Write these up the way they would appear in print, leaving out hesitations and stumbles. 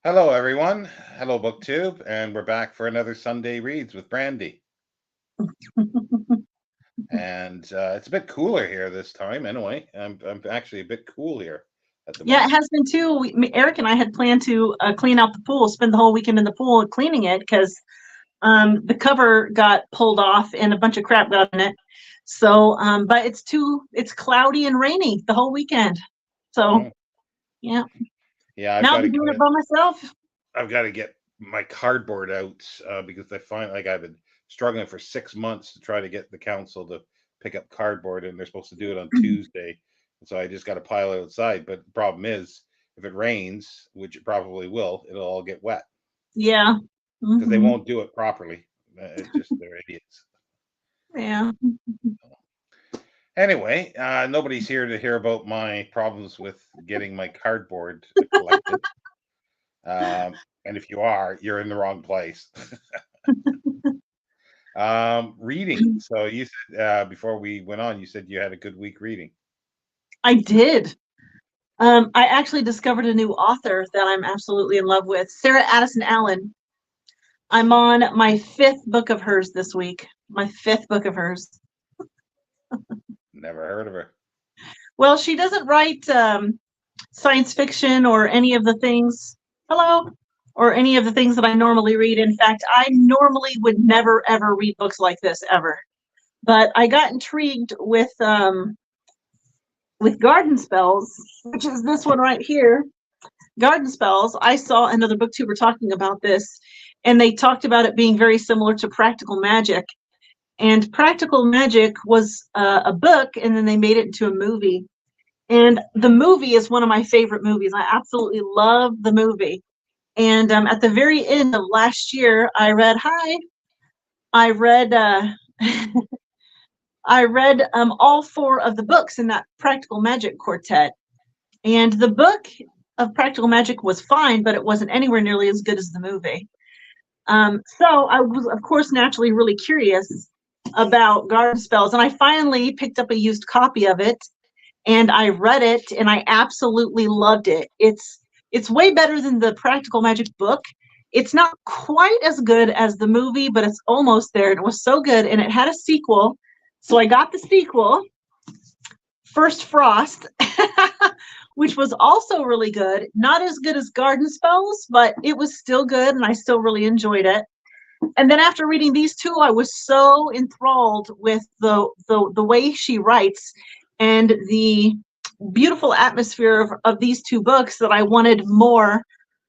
Hello, everyone. Hello, BookTube, and we're back for another Sunday Reads with Brandy. And it's a bit cooler here this time. Anyway, I'm actually a bit cool here at the Yeah, it moment. has been too. Eric and I had planned to clean out the pool, spend the whole weekend in the pool cleaning it because the cover got pulled off and a bunch of crap got in it. So, but it's cloudy and rainy the whole weekend. So, Mm. yeah, Yeah, now I'll be doing it by myself. I've got to get my cardboard out because I find like I've been struggling for 6 months to try to get the council to pick up cardboard, and they're supposed to do it on Tuesday. And so I just got to pile it outside. But the problem is, if it rains, which it probably will, it'll all get wet Yeah. because they Hmm. won't do it properly. It's just they're idiots. Yeah. Anyway, nobody's here to hear about my problems with getting my cardboard collected. And if you are, you're in the wrong place. Reading. So you said before we went on, you said you had a good week reading. I did. I actually discovered a new author that I'm absolutely in love with, Sarah Addison Allen. I'm on my fifth book of hers this week. My fifth book of hers. Never heard of her. Well, she doesn't write science fiction or any of the things. Hello. Or any of the things that I normally read. In fact, I normally would never ever read books like this ever. But I got intrigued with garden spells, which is this one right here. Garden spells. I saw another booktuber talking about this, and they talked about it being very similar to practical magic. And practical magic was a book, and then they made it into a movie. And the movie is one of my favorite movies. I absolutely love the movie. And at the very end of last year, I read I read all four of the books in that Practical Magic quartet. And the book of Practical Magic was fine, but it wasn't anywhere nearly as good as the movie. So I was, of course, naturally really curious about garden spells, and I finally picked up a used copy of it, and I read it, and I absolutely loved it. It's way better than the Practical Magic book. It's not quite as good as the movie, but it's almost there. And it was so good, and it had a sequel. So I got the sequel, First Frost, which was also really good. Not as good as Garden Spells, but it was still good, and I still really enjoyed it. And then after reading these two, I was so enthralled with the way she writes and the beautiful atmosphere of these two books that I wanted more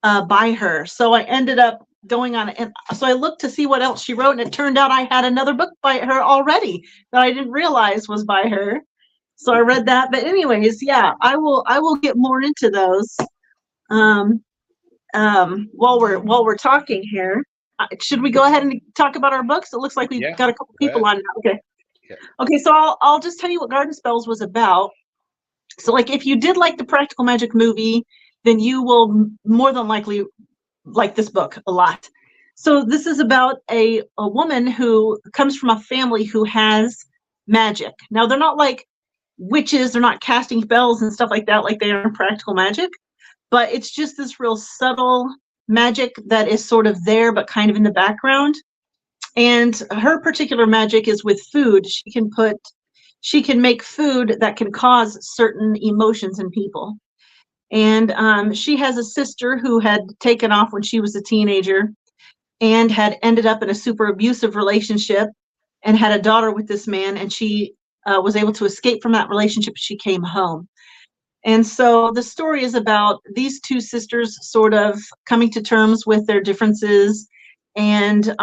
by her. So I ended up going on, and so I looked to see what else she wrote, and it turned out I had another book by her already that I didn't realize was by her. So I read that. But anyways, yeah, I will get more into those um, while we're talking here. Should we go ahead and talk about our books? It looks like we've Yeah, got a couple go people ahead. on now. Okay. Yeah. Okay, so I'll just tell you what Garden Spells was about. So, like, if you did like the Practical Magic movie, then you will more than likely like this book a lot. So, this is about a woman who comes from a family who has magic. Now, they're not like witches, they're not casting spells and stuff like that, like they are in Practical Magic, but it's just this real subtle magic that is sort of there, but kind of in the background. And her particular magic is with food. She can make food that can cause certain emotions in people. And she has a sister who had taken off when she was a teenager and had ended up in a super abusive relationship and had a daughter with this man. And she was able to escape from that relationship. She came home. And so the story is about these two sisters sort of coming to terms with their differences and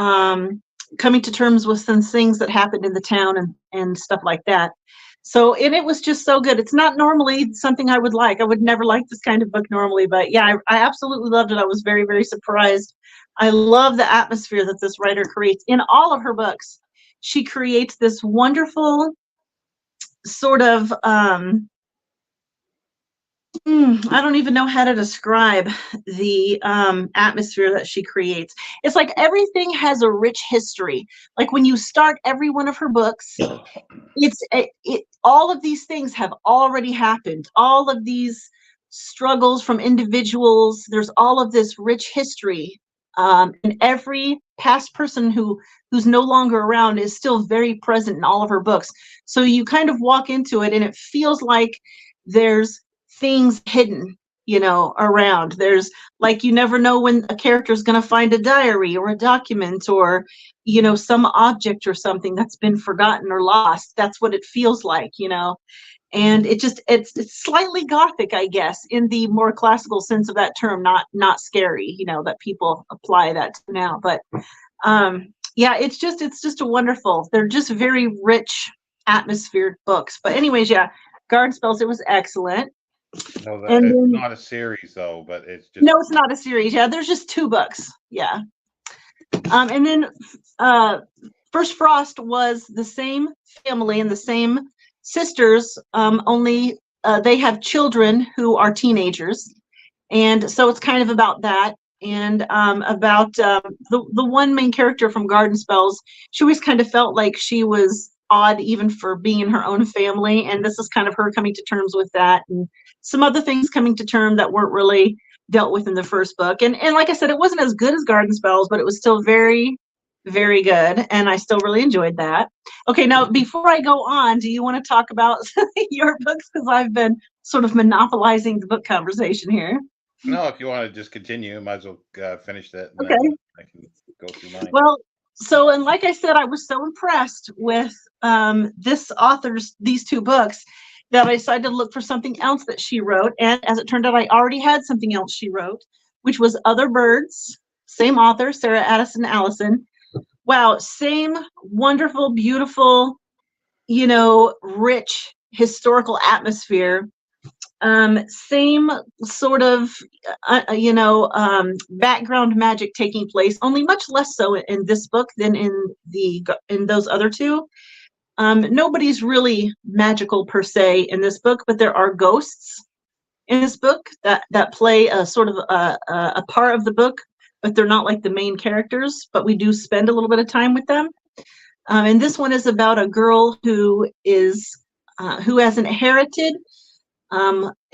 coming to terms with some things that happened in the town and stuff like that. So, and it was just so good. It's not normally something I would like. I would never like this kind of book normally, but yeah, I absolutely loved it. I was very, very surprised. I love the atmosphere that this writer creates in all of her books. She creates this wonderful sort of I don't even know how to describe the atmosphere that she creates. It's like everything has a rich history. Like when you start every one of her books, all of these things have already happened. All of these struggles from individuals. There's all of this rich history. And every past person who's no longer around is still very present in all of her books. So you kind of walk into it and it feels like there's things hidden, around. There's like, you never know when a character is going to find a diary or a document or, some object or something that's been forgotten or lost. That's what it feels like, and it's slightly gothic, I guess, in the more classical sense of that term, not scary, that people apply that to now. But yeah, it's just a wonderful, they're just very rich atmospheric books. But anyways, yeah, Garden Spells, it was excellent. No, And it's then, not a series though, but it's just. no, it's not a series. Yeah, there's just 2 books. Yeah. And then First Frost was the same family and the same sisters, only they have children who are teenagers. And so it's kind of about that. And about the one main character from Garden Spells, she always kind of felt like she was odd even for being in her own family. And this is kind of her coming to terms with that. And some other things coming to term that weren't really dealt with in the first book. And like I said, it wasn't as good as Garden Spells, but it was still very, very good. And I still really enjoyed that. Okay, now before I go on, do you want to talk about your books? Because I've been sort of monopolizing the book conversation here. No, if you want to just continue, might as well finish that, and Okay. then I can go through mine. Well, so, and like I said, I was so impressed with this author's, these 2 books, that I decided to look for something else that she wrote. And as it turned out, I already had something else she wrote, which was Other Birds, same author, Sarah Addison Allison. Wow, same wonderful, beautiful, rich historical atmosphere. Same sort of, background magic taking place, only much less so in this book than in those other 2. Nobody's really magical per se in this book, but there are ghosts in this book that play a sort of a part of the book, but they're not like the main characters, but we do spend a little bit of time with them. And this one is about a girl who has inherited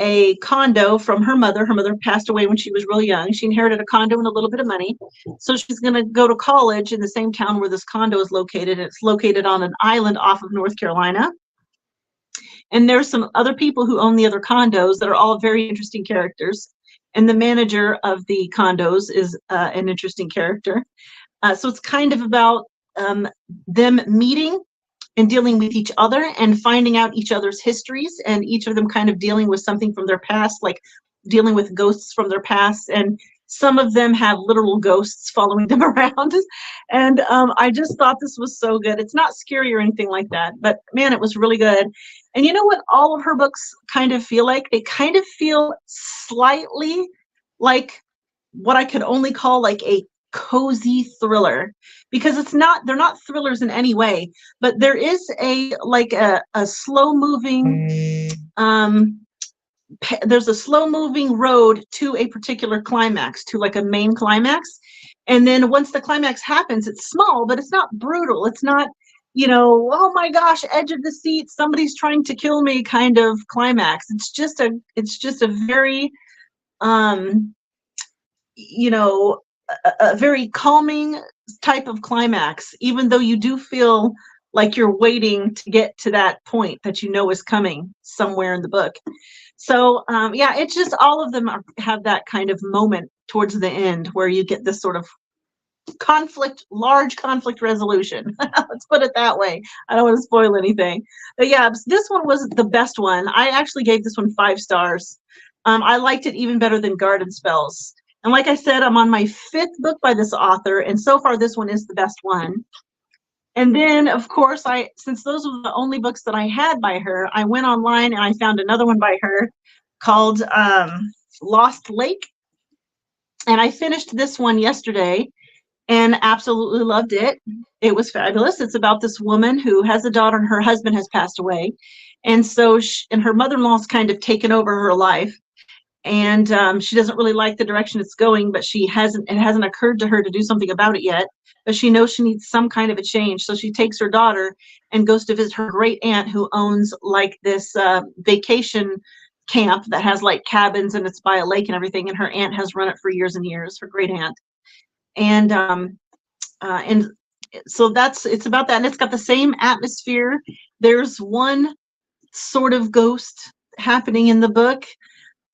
a condo from her mother. Her mother passed away when she was real young. She inherited a condo and a little bit of money. So she's going to go to college in the same town where this condo is located. It's located on an island off of North Carolina. And there's some other people who own the other condos that are all very interesting characters. And the manager of the condos is an interesting character. So it's kind of about them meeting and dealing with each other and finding out each other's histories, and each of them kind of dealing with something from their past, like dealing with ghosts from their past. And some of them have literal ghosts following them around. And I just thought this was so good. It's not scary or anything like that, but man, it was really good. And you know what all of her books kind of feel like? They kind of feel slightly like what I could only call like a cozy thriller, because they're not thrillers in any way, but there is a slow moving there's a slow moving road to a particular climax, to like a main climax. And then once the climax happens, it's small, but it's not brutal. It's not, oh my gosh, edge of the seat, somebody's trying to kill me kind of climax. It's just a very a very calming type of climax, even though you do feel like you're waiting to get to that point that is coming somewhere in the book. So yeah, it's just all of them have that kind of moment towards the end where you get this sort of large conflict resolution. Let's put it that way. I don't want to spoil anything. But yeah, this one was the best one. I actually gave this one 5 stars. I liked it even better than Garden Spells. And like I said, I'm on my 5th book by this author, and so far this one is the best one. And then, of course, since those were the only books that I had by her, I went online and I found another one by her called Lost Lake. And I finished this one yesterday and absolutely loved it. It was fabulous. It's about this woman who has a daughter and her husband has passed away. And so her mother-in-law's kind of taken over her life. And she doesn't really like the direction it's going, but it hasn't occurred to her to do something about it yet. But she knows she needs some kind of a change. So she takes her daughter and goes to visit her great aunt, who owns like this vacation camp that has like cabins and it's by a lake and everything. And her aunt has run it for years and years, her great aunt. And so it's about that. And it's got the same atmosphere. There's one sort of ghost happening in the book.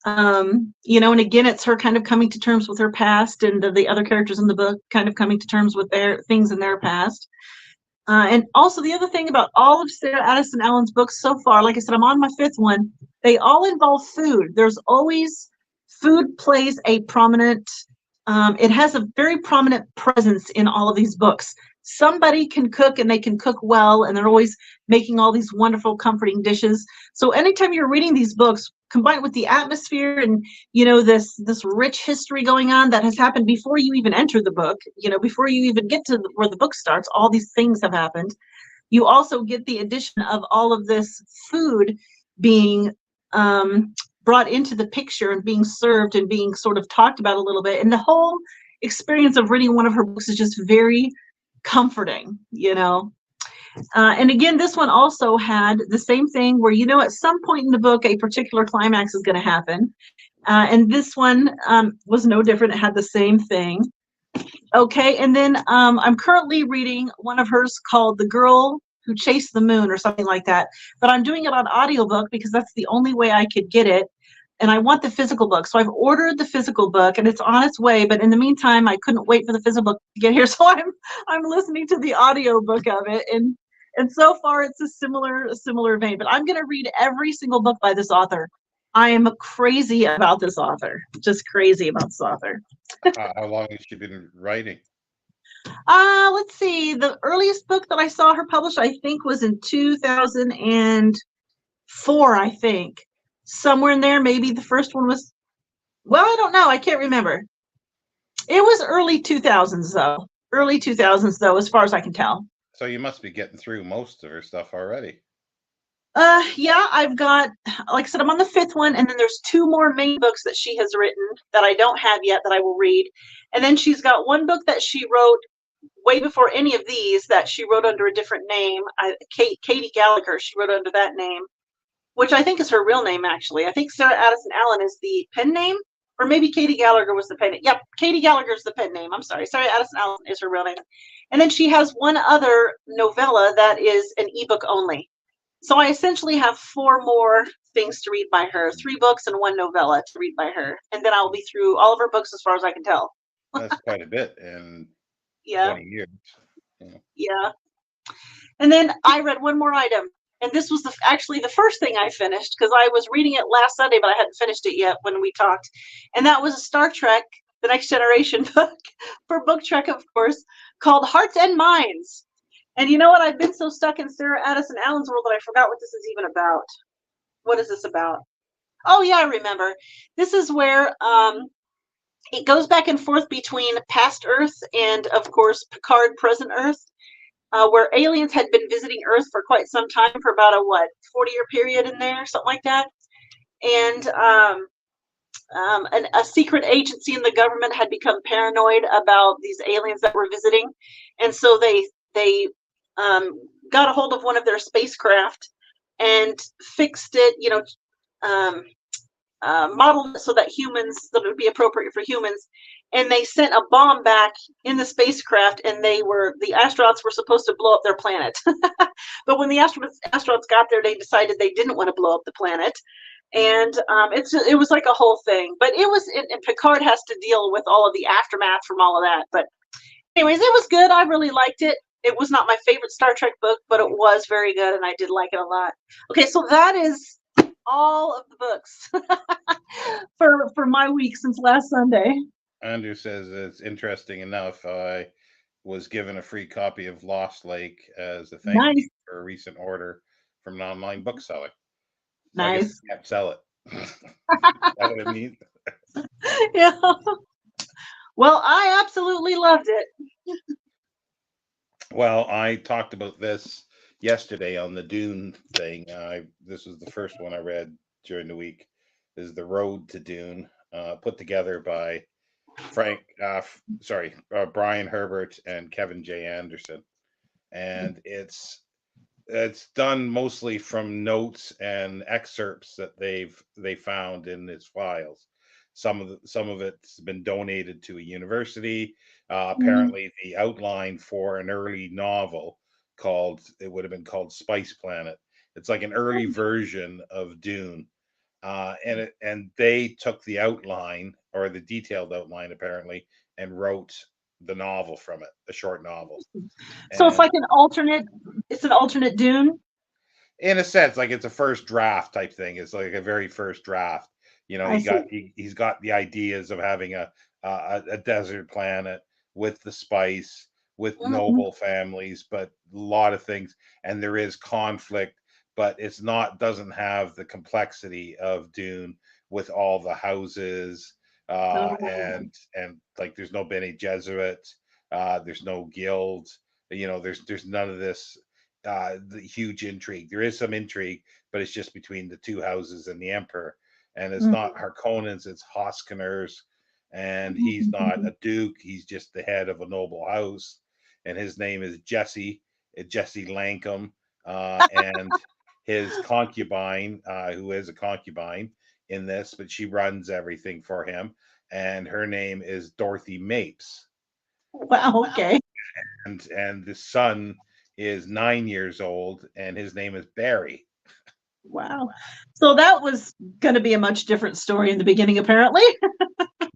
And again, it's her kind of coming to terms with her past, and the other characters in the book kind of coming to terms with their things in their past. And also the other thing about all of Sarah Addison Allen's books so far, like I said, I'm on my 5th one, they all involve food. There's always food plays a prominent, it has a very prominent presence in all of these books. Somebody can cook and they can cook well, and they're always making all these wonderful, comforting dishes. So anytime you're reading these books, combined with the atmosphere and this rich history going on that has happened before you even enter the book, before you even get to where the book starts, all these things have happened. You also get the addition of all of this food being brought into the picture and being served and being sort of talked about a little bit. And the whole experience of reading one of her books is just very comforting. And again, this one also had the same thing where, at some point in the book, a particular climax is going to happen. And this one was no different. It had the same thing. Okay, and then I'm currently reading one of hers called The Girl Who Chased the Moon or something like that. But I'm doing it on audiobook because that's the only way I could get it. And I want the physical book. So I've ordered the physical book and it's on its way. But in the meantime, I couldn't wait for the physical book to get here. So I'm listening to the audio book of it. And so far it's a similar vein. But I'm gonna read every single book by this author. I am crazy about this author. Just crazy about this author. How long has she been writing? Let's see. The earliest book that I saw her publish, I think, was in 2004, I think. Somewhere in there, maybe the first one was, well, I don't know. I can't remember. It was early 2000s, though. Early 2000s, though, as far as I can tell. So you must be getting through most of her stuff already. Yeah, I've got, like I said, I'm on the 5th one, and then there's 2 more main books that she has written that I don't have yet that I will read. And then she's got one book that she wrote way before any of these that she wrote under a different name. Katie Gallagher, she wrote under that name, which I think is her real name, actually. I think Sarah Addison Allen is the pen name, or maybe Katie Gallagher was the pen name. Yep, Katie Gallagher is the pen name. I'm sorry. Sarah Addison Allen is her real name. And then she has one other novella that is an ebook only. So I essentially have 4 more things to read by her, 3 books and 1 novella to read by her. And then I'll be through all of her books as far as I can tell. That's quite a bit in Yeah. 20 years. Yeah. And then I read one more item. And this was actually the first thing I finished because I was reading it last Sunday, but I hadn't finished it yet when we talked. And that was a Star Trek, The Next Generation book for Book Trek, of course, called Hearts and Minds. And you know what? I've been so stuck in Sarah Addison Allen's world that I forgot what this is even about. What is this about? Oh, yeah, I remember. This is where it goes back and forth between past Earth and, of course, Picard present Earth, where aliens had been visiting Earth for quite some time, for about a, 40-year period in there, something like that. And a secret agency in the government had become paranoid about these aliens that were visiting. And so they got a hold of one of their spacecraft and fixed it, modeled it so that it would be appropriate for humans. And they sent a bomb back in the spacecraft, and the astronauts were supposed to blow up their planet. But when the astronauts got there, they decided they didn't want to blow up the planet. And it was like a whole thing. But and Picard has to deal with all of the aftermath from all of that. But anyways, it was good. I really liked it. It was not my favorite Star Trek book, but it was very good, and I did like it a lot. Okay, so that is all of the books for my week since last Sunday. Andrew says it's interesting enough. I was given a free copy of Lost Lake as a thank you for a recent order from an online bookseller. So I guess I can't sell it. Is that what it means? Yeah. Well, I absolutely loved it. Well, I talked about this yesterday on the Dune thing. This was the first one I read during the week. This is The Road to Dune, put together by Brian Herbert and Kevin J. Anderson. And it's it's done mostly from notes and excerpts that they found in his files. Some of it's been donated to a university. Mhm. Apparently, the outline for an early novel called it would have been called Spice Planet. It's like an early version of Dune, and they took the outline or the detailed outline apparently and wrote the novel from it, the short novel. So it's And like an alternate. It's an alternate Dune. in a sense, like it's a first draft type thing. It's like a very first draft. You know, I see. he's got the ideas of having a desert planet with the spice, with Mhm. noble families, but a lot of things, and there is conflict, but it's not doesn't have the complexity of Dune with all the houses, Oh, and like there's no Bene Gesserit, there's no guild, you know, there's none of this the huge intrigue. There is some intrigue, but it's just between the two houses and the emperor. And it's not mhm. Harkonnens, it's Hoskiners. And he's not Mhm. a duke, he's just the head of a noble house. And his name is Jesse Lankham. And his concubine, who is a concubine in this, but she runs everything for him. And her name is Dorothy Mapes. Wow. Okay. And the son is 9 years old, and his name is Barry. Wow. So that was going to be a much different story in the beginning, apparently.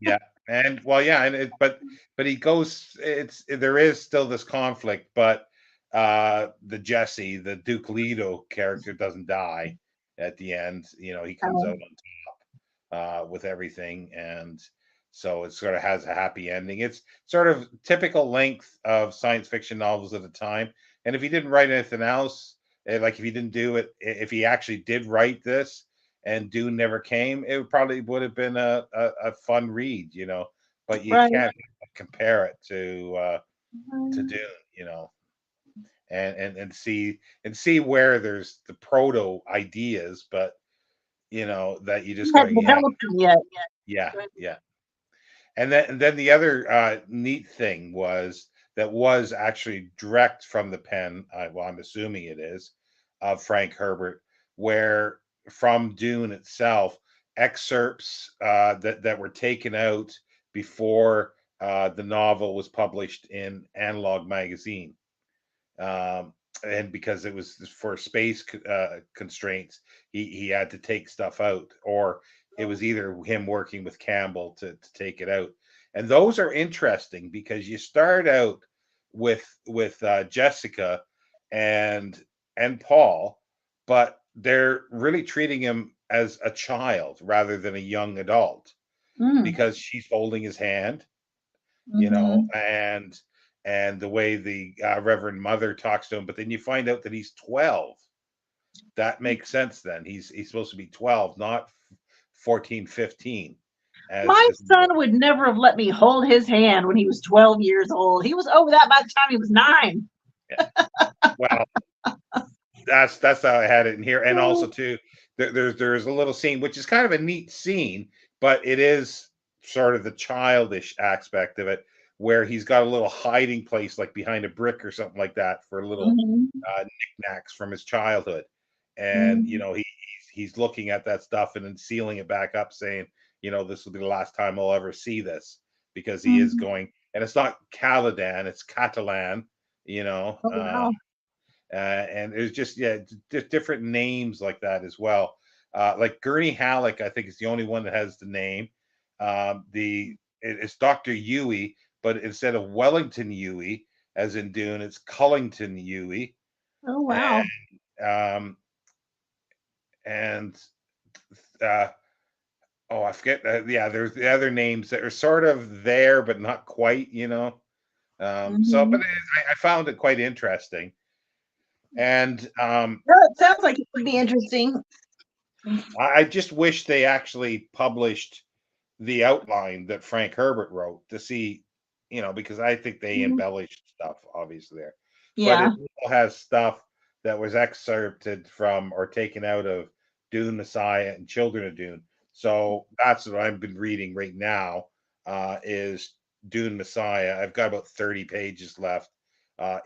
Yeah, and well, yeah, and but he goes. It's there is still this conflict, but the Jesse, the Duke Leto character, doesn't die at the end. You know, he comes out Um, on with everything, and so it sort of has a happy ending. It's sort of typical length of science fiction novels at the time. And if he didn't write anything else, like if he didn't do it, if he actually did write this and Dune never came, it probably would have been a fun read, you know. But you right. can't compare it to Dune, you know, and see where there's the proto ideas, but you know that you You just go, hadn't yeah, developed them yet. yeah, yeah. And then the other neat thing was that was actually direct from the pen. Well, I'm assuming it is of Frank Herbert, where from Dune itself, excerpts that were taken out before the novel was published in Analog magazine, um, and because it was for space constraints, he had to take stuff out, or it was either him working with Campbell to take it out. And those are interesting because you start out with Jessica and Paul, but they're really treating him as a child rather than a young adult Mm. because she's holding his hand, you know, Hmm. and the way the Reverend Mother talks to him. But then you find out that he's 12. That makes sense. Then he's supposed to be 12, not 14, 15. My As son would never have let me hold his hand when he was 12 years old. He was over that by the time he was 9. yeah. Well, that's how I had it in here, and also too, there's a little scene which is kind of a neat scene, but it is sort of the childish aspect of it, where he's got a little hiding place like behind a brick or something like that for little Mm-hmm. knickknacks from his childhood, and you Mm-hmm. know he's looking at that stuff and then sealing it back up, saying, you know, this will be the last time I'll ever see this, because he is Mm-hmm. going, and it's not Caladan, it's Catalan, you know. Oh, wow. And it's just, yeah, just different names like that as well. Like Gurney Halleck, I think is the only one that has the name. It's Dr. Huey, but instead of Wellington Huey, as in Dune, it's Cullington Huey, Oh, and wow. um, and uh, oh, I forget. Yeah, there's the other names that are sort of there, but not quite. You know. So, Mm-hmm. but I found it quite interesting, and Well, it sounds like it would be interesting. I just wish they actually published the outline that Frank Herbert wrote to see, you know, because I think they Mhm. embellished stuff obviously there, but Yeah. it also has stuff that was excerpted from or taken out of Dune Messiah and Children of Dune. So that's what I've been reading right now, is Dune Messiah. I've got about 30 pages left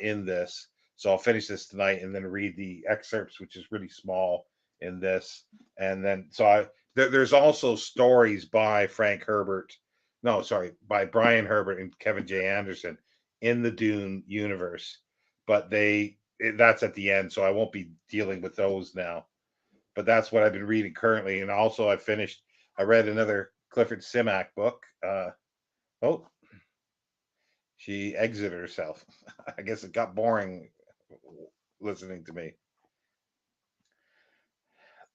in this. So I'll finish this tonight and then read the excerpts, which is really small in this. And then, there's also stories by Frank Herbert. No, sorry, by Brian Herbert and Kevin J. Anderson in the Dune universe. But that's at the end, so I won't be dealing with those now. But that's what I've been reading currently. And also, I read another Clifford Simak book. Oh, she exited herself. I guess it got boring listening to me.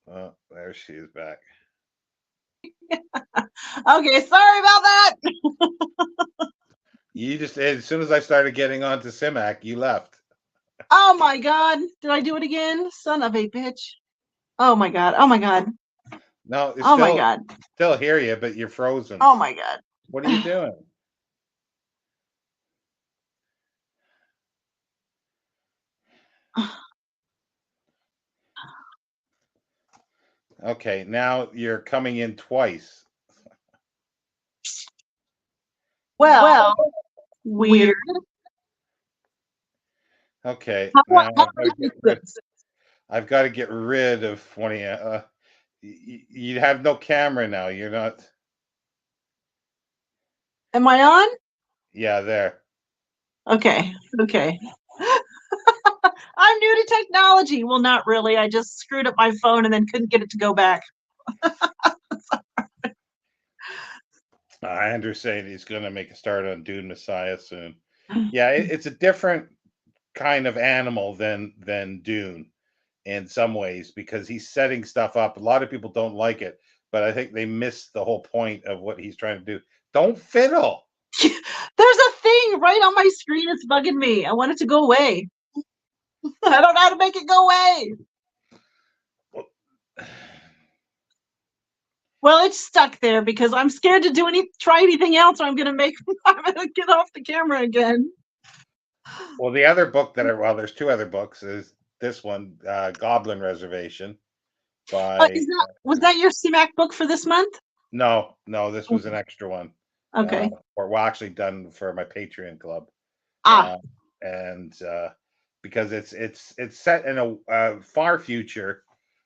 There she is back. Okay, sorry about that. You just, as soon as I started getting onto Simak, you left. Oh my God. Did I do it again? Son of a bitch. Oh my God. Oh my God. No, it's Oh my God. still hear you, but you're frozen. Oh my God. What are you doing? Okay, now you're coming in twice. Well, weird. Okay, How now this? I've got to get rid of one of you. You have no camera now. You're not. Am I on? Yeah, there. Okay. Okay. I'm new to technology. Well, not really. I just screwed up my phone and then couldn't get it to go back. I understand he's going to make a start on Dune Messiah soon. Yeah, it's a different kind of animal than Dune in some ways because he's setting stuff up. A lot of people don't like it, but I think they miss the whole point of what he's trying to do. Don't fiddle. There's a thing right on my screen. It's bugging me. I want it to go away. I don't know how to make it go away. Well, it's stuck there because I'm scared to try anything else, or I'm gonna get off the camera again. Well, the other book there's two other books. Is this one, Goblin Reservation, by Was that your CMAC book for this month? no, this was an extra one. Okay. Or actually done for my Patreon club. Ah. And because it's set in a far future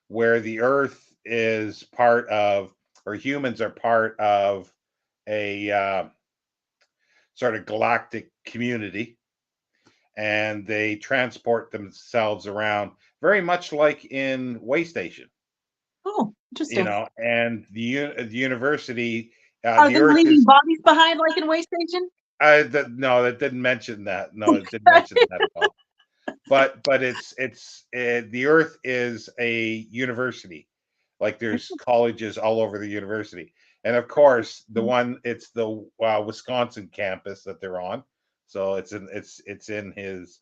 where the Earth is part of, or humans are part of a sort of galactic community, and they transport themselves around very much like in Waystation. Oh, interesting. And the university, Are the they Earth leaving is. bodies behind like in Waystation? No, that didn't mention that. No, it didn't mention that at all. But it's the Earth is a university. Like there's colleges all over the university, and of course it's the Wisconsin campus that they're on. So it's in his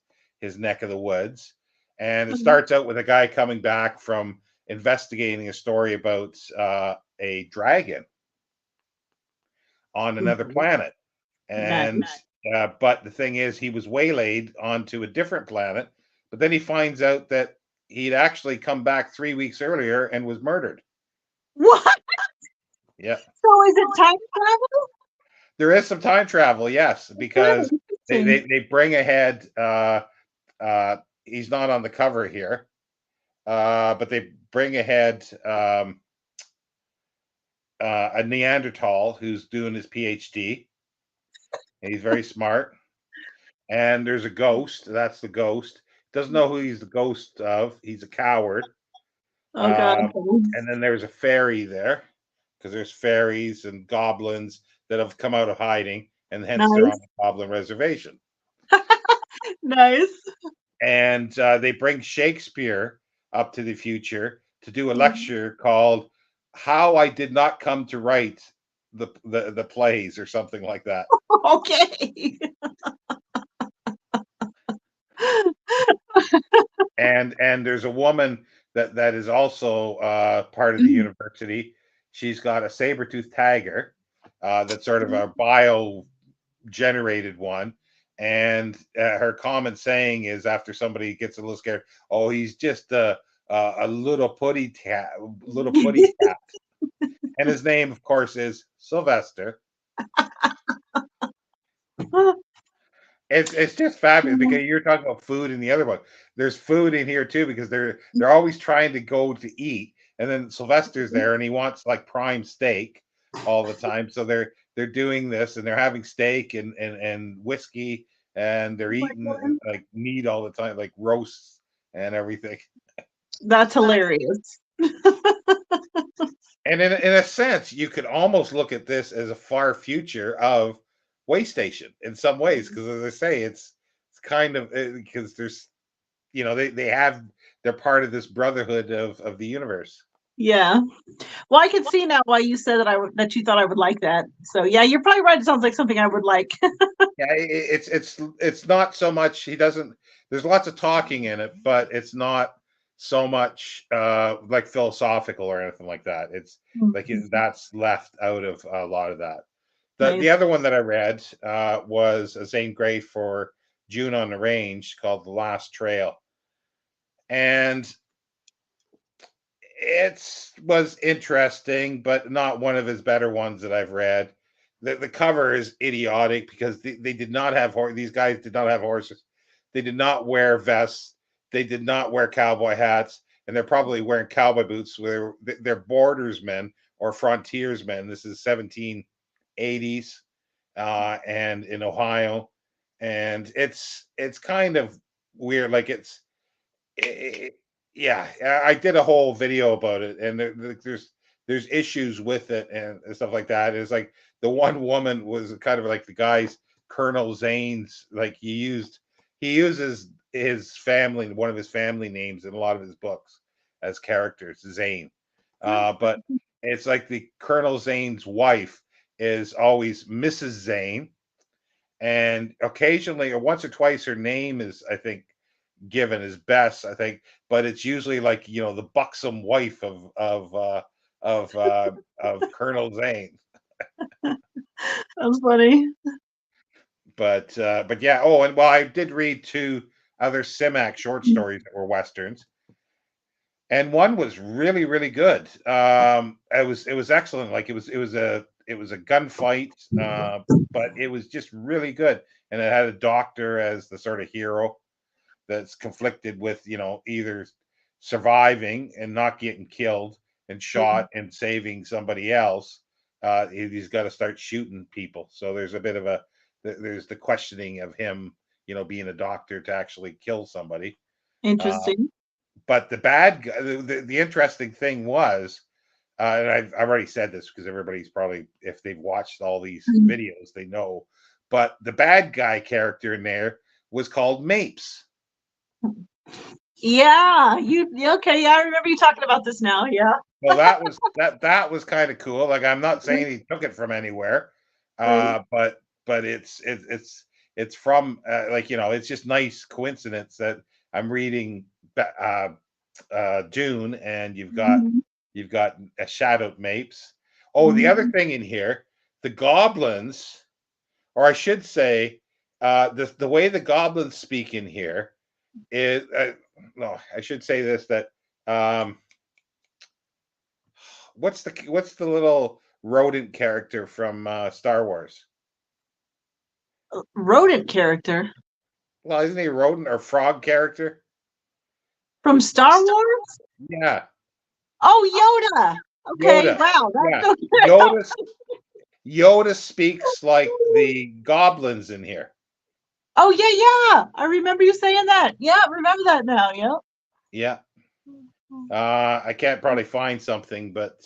neck of the woods, and it starts out with a guy coming back from investigating a story about a dragon on another planet. And but the thing is, he was waylaid onto a different planet, but then he finds out that he'd actually come back 3 weeks earlier and was murdered. What? Yeah. So is it time travel? There is some time travel, yes, because they bring ahead. He's not on the cover here, but they bring ahead a Neanderthal who's doing his PhD. And he's very smart. And there's a ghost. That's the ghost. Doesn't know who he's the ghost of. He's a coward. Oh God. And then there's a fairy there, because there's fairies and goblins that have come out of hiding, and hence they're on the Goblin Reservation. Nice. And they bring Shakespeare up to the future to do a lecture called "How I Did Not Come to Write the Plays" or something like that. Okay. And there's a woman that is also part of the university. She's got a saber-toothed tiger that's sort of a bio-generated one. And her common saying is, after somebody gets a little scared, "Oh, he's just a little putty cat." And his name, of course, is Sylvester. it's just fabulous Mhm. because you're talking about food in the other one. There's food in here too because they're always trying to go to eat, and then Sylvester's there and he wants like prime steak all the time. So they're doing this and they're having steak and whiskey and they're eating like meat all the time, like roasts and everything. That's hilarious. And in a sense, you could almost look at this as a far future of Waystation in some ways, because as I say, it's kind of because there's they have they're part of this brotherhood of the universe. Yeah. Well, I can see now why you said that you thought I would like that. So yeah, you're probably right. It sounds like something I would like. Yeah, it's not so much he doesn't. There's lots of talking in it, but it's not so much like philosophical or anything like that. It's like that's left out of a lot of that. The Nice. other one that I read was a Zane Grey for June on the Range called The Last Trail, and it was interesting, but not one of his better ones that I've read. The cover is idiotic because they did not have these guys did not have horses. They did not wear vests. They did not wear cowboy hats, and they're probably wearing cowboy boots. They're bordersmen or frontiersmen. This is 1780s, and in Ohio, and it's kind of weird. Like it, yeah, I did a whole video about it, and there's issues with it and stuff like that. It's like the one woman was kind of like the guy's Colonel Zane's, like he uses his family, one of his family names in a lot of his books as characters, Zane. But it's like the Colonel Zane's wife is always Mrs. Zane, and occasionally or once or twice her name is, I think, given as Bess, I think, but it's usually like the buxom wife of Colonel Zane. That's funny. But yeah. Oh, and well, I did read two other Simak short stories that were westerns, and one was really good. It was excellent. Like it was a gunfight, but it was just really good, and it had a doctor as the sort of hero that's conflicted with either surviving and not getting killed and shot and saving somebody else. He's got to start shooting people. So there's a bit of there's the questioning of him, being a doctor to actually kill somebody. Uh, Interesting. but the bad guy, the interesting thing was, and I've already said this because everybody's probably, if they've watched all these videos, they know. But the bad guy character in there was called Mapes. Yeah, okay? Yeah, I remember you talking about this now. Yeah. Well, that was kind of cool. Like, I'm not saying he took it from anywhere, Right. but it's from like it's just nice coincidence that I'm reading Dune, and Mhm. you've got a shadowed Mapes. Oh, the other Mhm. thing in here, the goblins, or I should say, the way the goblins speak in here is no, I should say this that um what's the little rodent character from Star Wars? Rodent character Well, isn't he a rodent or frog character? from Star Wars? Yeah, Oh, Yoda. Okay. Yoda. Wow. Yeah, That's okay. Yoda. Yoda speaks like the goblins in here. Oh yeah, yeah. I remember you saying that. Yeah, I remember that now. Yeah. Yeah. I can't probably find something, but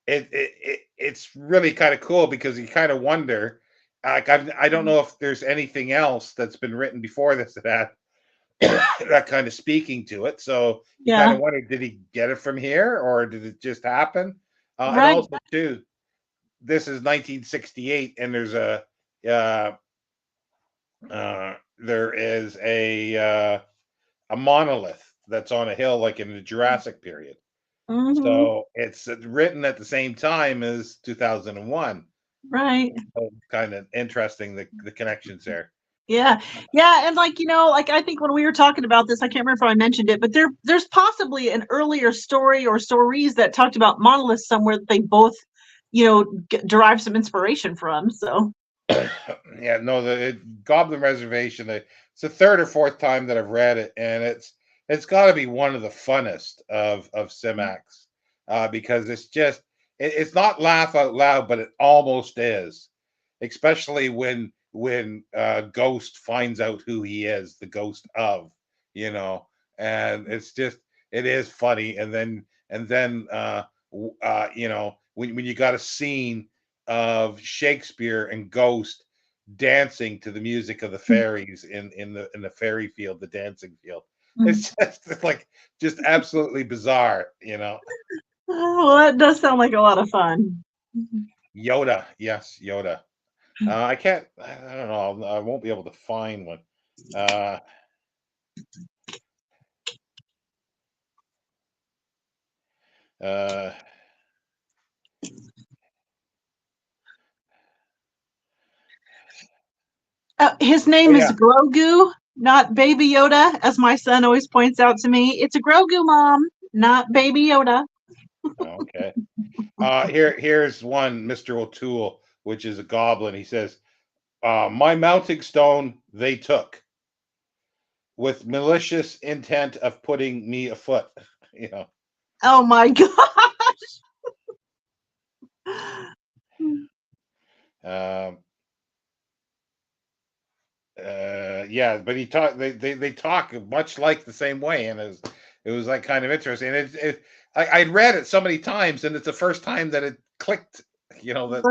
it's really kind of cool because you kind of wonder. Like, I don't know if there's anything else that's been written before this that that kind of speaking to it. So you kind Yeah. of wonder, did he get it from here or did it just happen? And Right. also, too, this is 1968, and uh, there is a monolith that's on a hill, like in the Jurassic period. Hmm. So it's written at the same time as 2001. Right. So kind of interesting the connections there. Yeah. Yeah. And like I think when we were talking about this, I can't remember if I mentioned it, but there's possibly an earlier story or stories that talked about monoliths somewhere that they both, derive some inspiration from. So Yeah, no, the Goblin Reservation. It's the third or fourth time that I've read it, and it's got to be one of the funnest of Simax, because it's not laugh out loud, but it almost is, especially when Ghost finds out who he is, the ghost of, you know, and it is funny, and then you know, when you got a scene of Shakespeare and Ghost dancing to the music of the fairies in the fairy field, the dancing field. It's just it's like just absolutely bizarre, you know. Well, that does sound like a lot of fun. Yoda, yes, Yoda. I can't. I don't know. I won't be able to find one. Uh, uh, His oh name is yeah. Grogu, not Baby Yoda, as my son always points out to me. It's a Grogu, Mom, not Baby Yoda. Okay. Here's one, Mr. O'Toole, which is a goblin. He says, "My mounting stone they took, with malicious intent of putting me afoot." You know. Oh my God. Um, yeah, but they talk much like the same way, and it was like kind of interesting. And I'd read it so many times, and it's the first time that it clicked, you know, Right?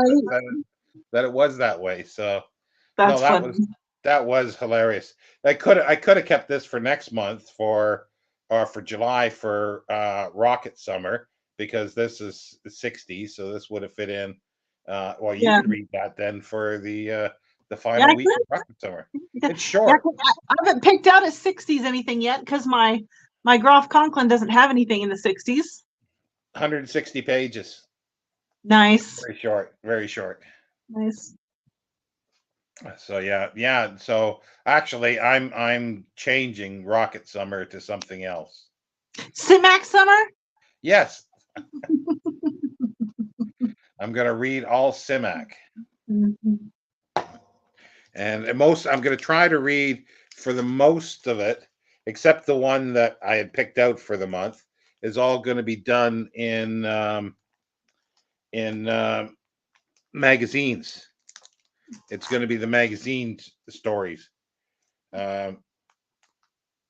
that it was that way. So no, That's funny. that was hilarious. I could have kept this for next month, for July, for Rocket Summer, because this is the 60s, so this would have fit in. Well, you Yeah. could read that then for the Yeah, I final week of could. Rocket Summer. Yeah, It's yeah, short, 'cause I haven't picked out a 60s anything yet because my Groff Conklin doesn't have anything in the 60s. 160 pages. Nice. Very short, very short. Nice. So yeah, yeah. So actually, I'm changing Rocket Summer to something else. Simac Summer? Yes, I'm gonna read all Simac. Mhm. And most I'm going to try to read for the most of it, except the one that I had picked out for the month, is all going to be done in magazines. It's going to be the magazine stories. Um,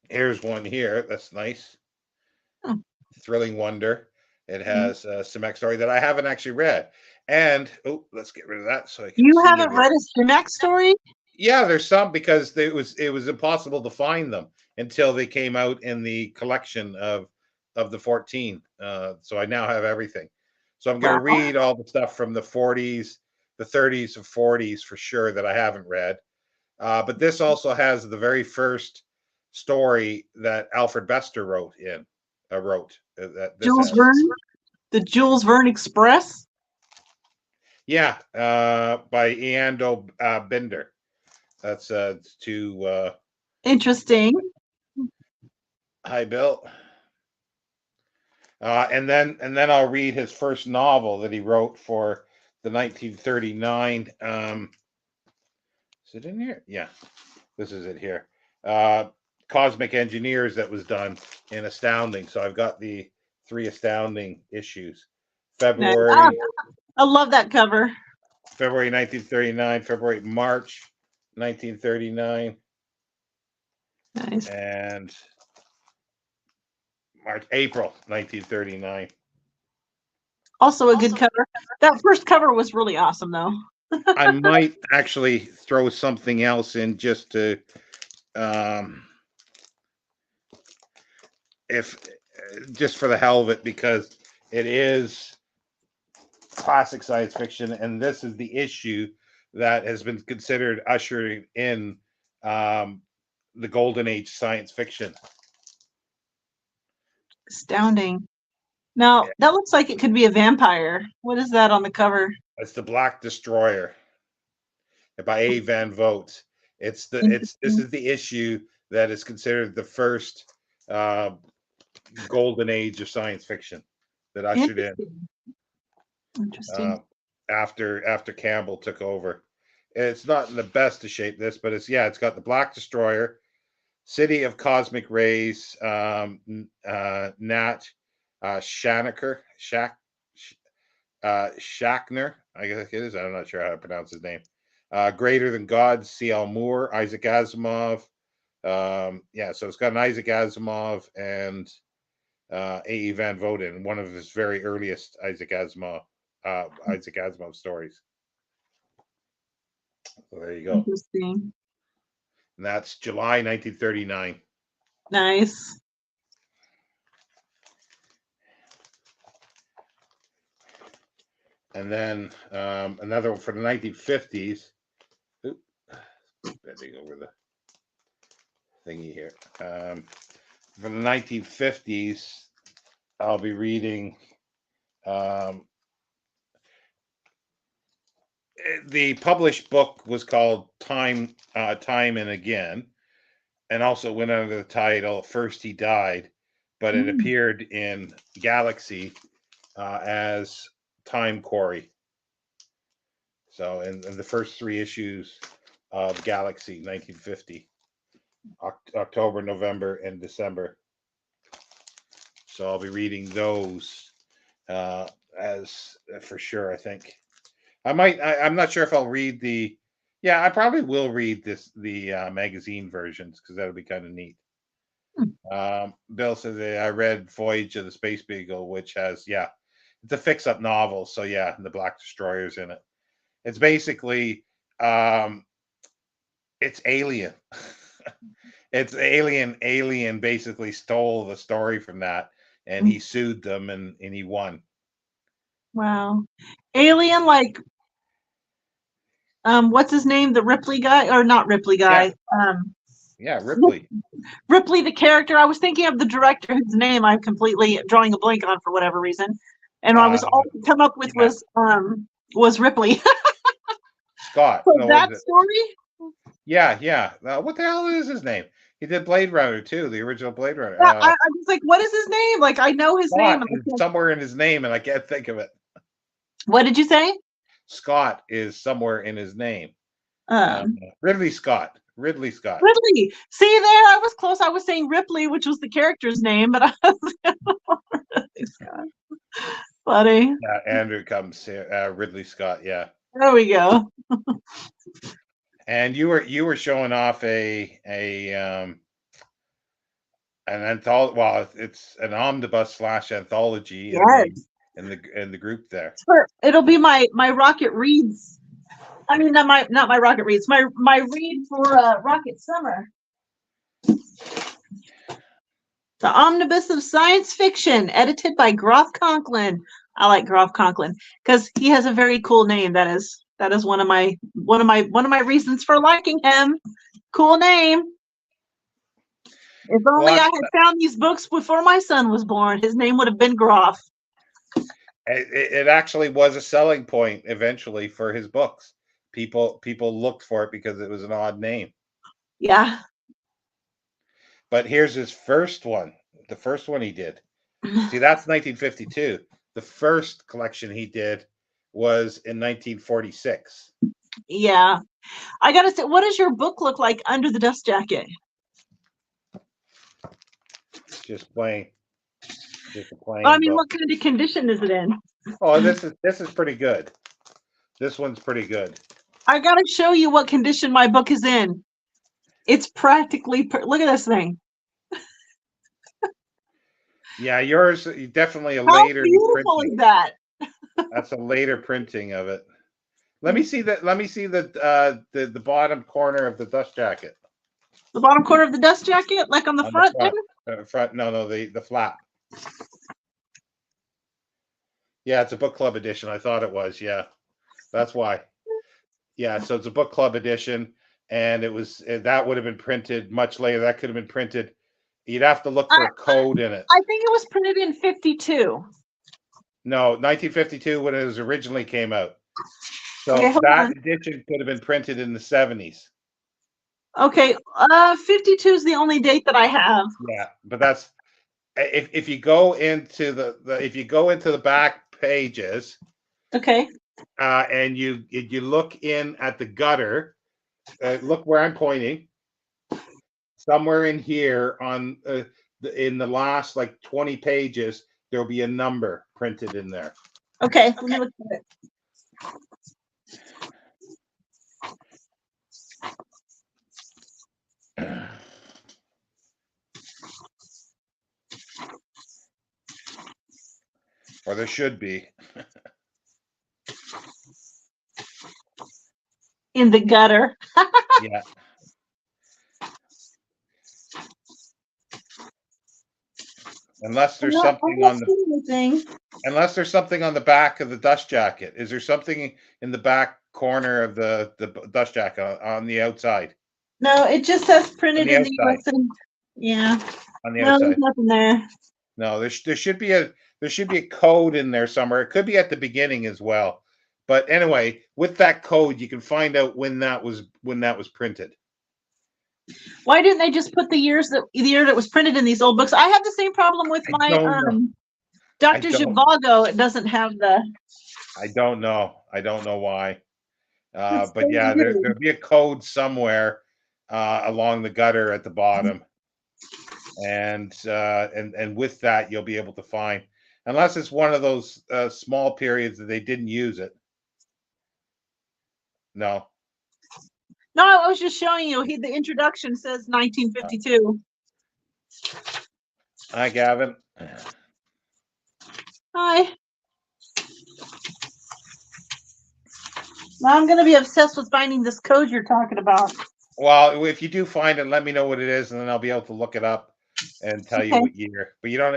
Here's one here. That's nice. Oh. Thrilling Wonder. It has some X story that I haven't actually read. And oh, let's get rid of that so I can You see haven't everything. read a Simac story? Yeah, there's some, because it was impossible to find them until they came out in the collection of the 14. So I now have everything. So I'm going to Wow. read all the stuff from the 40s, the 30s, and 40s for sure that I haven't read. But this also has the very first story that Alfred Bester wrote, that this Jules has. Verne? The Jules Verne Express? Yeah, by Eando Binder. That's to Interesting. Hi Bill. And then I'll read his first novel that he wrote for the 1939. Is it in here? Yeah, this is it here. Uh, Cosmic Engineers, that was done in Astounding. So I've got the three Astounding issues. Nice. Ah, February, I love that cover. February 1939, February, March 1939, Nice. and April 1939. Also a good cover. That first cover was really awesome, though. I might actually throw something else in just to, um, if just for the hell of it, because it is classic science fiction, and this is the issue that has been considered ushering in um, the golden age science fiction. Astounding. Now, that looks like it could be a vampire. What is that on the cover? It's the Black Destroyer by A. Van Vogt. This Interesting. is the issue that is considered the first uh, golden age of science fiction that ushered in Interesting. uh, Interesting. after Campbell took over. It's not in the best of shape, this, but it's got the Black Destroyer, City of Cosmic Rays, Nat Shanaker, Shackner, I guess it is. I'm not sure how to pronounce his name. Greater Than God, C.L. Moore, Isaac Asimov. Yeah, so it's got an Isaac Asimov and A.E. Van Voden, one of his very earliest Isaac Asimov stories. So there you go. Interesting. And that's July 1939. Nice. And then another one for the 1950s. Oop, bending over the thingy here. For the 1950s, I'll be reading the published book was called Time and Again, and also went under the title First He Died, but it appeared in Galaxy as Time Quarry. So in the first 3 issues of Galaxy, 1950, October, November, and December. So I'll be reading those as for sure. I think I might. I'm not sure if I'll read the. Yeah, I probably will read the magazine versions, because that'll be kind of neat. Bill says I read Voyage of the Space Beagle, which has it's a fix-up novel. So the Black Destroyer's in it. It's basically it's Alien. It's Alien basically stole the story from that, and he sued them, and he won. Wow. Alien, like what's his name? The Ripley guy, or not Ripley guy? Ripley. Ripley, the character. I was thinking of the director whose name I'm completely drawing a blank on for whatever reason, and I was all to come up with was Ripley. Scott. So that story. Yeah. What the hell is his name? He did Blade Runner too, the original Blade Runner. Yeah, I was like, what is his name? Like, I know his Scott name. is somewhere in his name, and I can't think of it. What did you say? Scott is somewhere in his name. Ridley Scott. Ridley. See there, I was close. I was saying Ripley, which was the character's name, but I was Ridley Scott. Funny. Yeah, Andrew comes here. Ridley Scott. Yeah. There we go. And you were showing off an anthology. Well, it's an omnibus / anthology. Yes. In the group there. Sure. It'll be my Rocket Reads. I mean, not my Rocket Reads. My read for Rocket Summer. The Omnibus of Science Fiction, edited by Groff Conklin. I like Groff Conklin because he has a very cool name. That is one of my reasons for liking him. Cool name. If only I had found these books before my son was born, his name would have been Groff. It actually was a selling point eventually for his books. People looked for it because it was an odd name. Yeah. But here's his first one. The first one he did. See, that's 1952. The first collection he did was in 1946. Yeah. I gotta say, what does your book look like under the dust jacket? Just plain. I mean, what kind of condition is it in? Oh, this is pretty good. This one's pretty good. I gotta show you what condition my book is in. It's practically look at this thing. Yeah, yours definitely a How later. Beautiful printing. Is that? That's a later printing of it. Let me see that. Let me see the bottom corner of the dust jacket. The bottom corner of the dust jacket, like on the front. Front. No, the flap. Yeah, it's a book club edition. I thought it was. Yeah, that's why. Yeah, so it's a book club edition, and that would have been printed much later. That could have been printed. You'd have to look for a code in it. I think it was printed in 52. No, 1952 when it was originally came out. So that edition could have been printed in the 70s. Okay, 52 is the only date that I have. Yeah, but that's if you go into the back pages. Okay. and you look in at the gutter. Look where I'm pointing. Somewhere in here on in the last like 20 pages, there'll be a number printed in there. Okay, let me look at it. Or there should be. In the gutter. Yeah. Unless there's something on the unless there's something on the back of the dust jacket. Is there something in the back corner of the dust jacket on the outside? No, it just says On printed the in the outside. US. Yeah. On the No, there's outside. nothing there. No, there should be a code in there somewhere. It could be at the beginning as well. But anyway, with that code, you can find out when that was printed. Why didn't they just put the year that was printed in these old books? I have the same problem with my Dr. Zhivago. It doesn't have the. I don't know. I don't know why. But yeah, there'll be a code somewhere along the gutter at the bottom, and with that you'll be able to find, unless it's one of those small periods that they didn't use it. No. No, I was just showing you. The introduction says 1952. Hi, Gavin. Hi. Now I'm going to be obsessed with finding this code you're talking about. Well, if you do find it, let me know what it is, and then I'll be able to look it up and tell you what year. But you don't.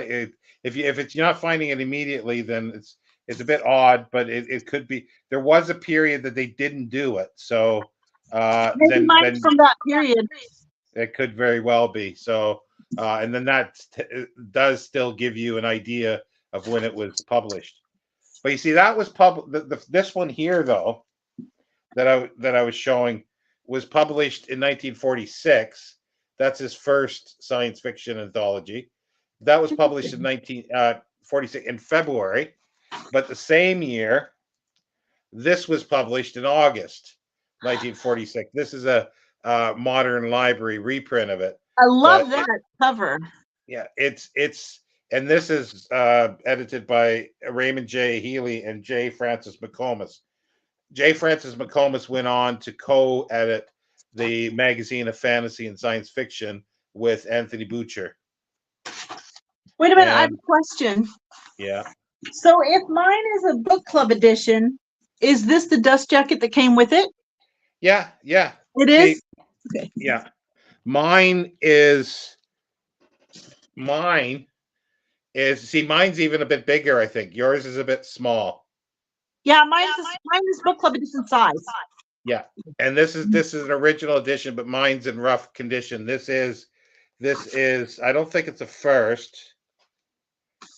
If you're not finding it immediately, then it's a bit odd. But it could be there was a period that they didn't do it. So maybe then from that period. It could very well be. So and then that does still give you an idea of when it was published. But you see, that was this one here though that I was showing was published in 1946. That's his first science fiction anthology. That was published in 1946 in February. But the same year, this was published in August 1946. This is a modern library reprint of it. I love that cover. Yeah, and this is edited by Raymond J. Healy and J. Francis McComas. J. Francis McComas went on to co-edit the magazine of fantasy and science fiction with Anthony Boucher. Wait a minute, I have a question. Yeah. So if mine is a book club edition, is this the dust jacket that came with it? Yeah. It is? Okay. Yeah. Mine's even a bit bigger, I think. Yours is a bit small. Yeah, mine is book club edition size. Yeah. And this is an original edition, but mine's in rough condition. This is I don't think it's a first.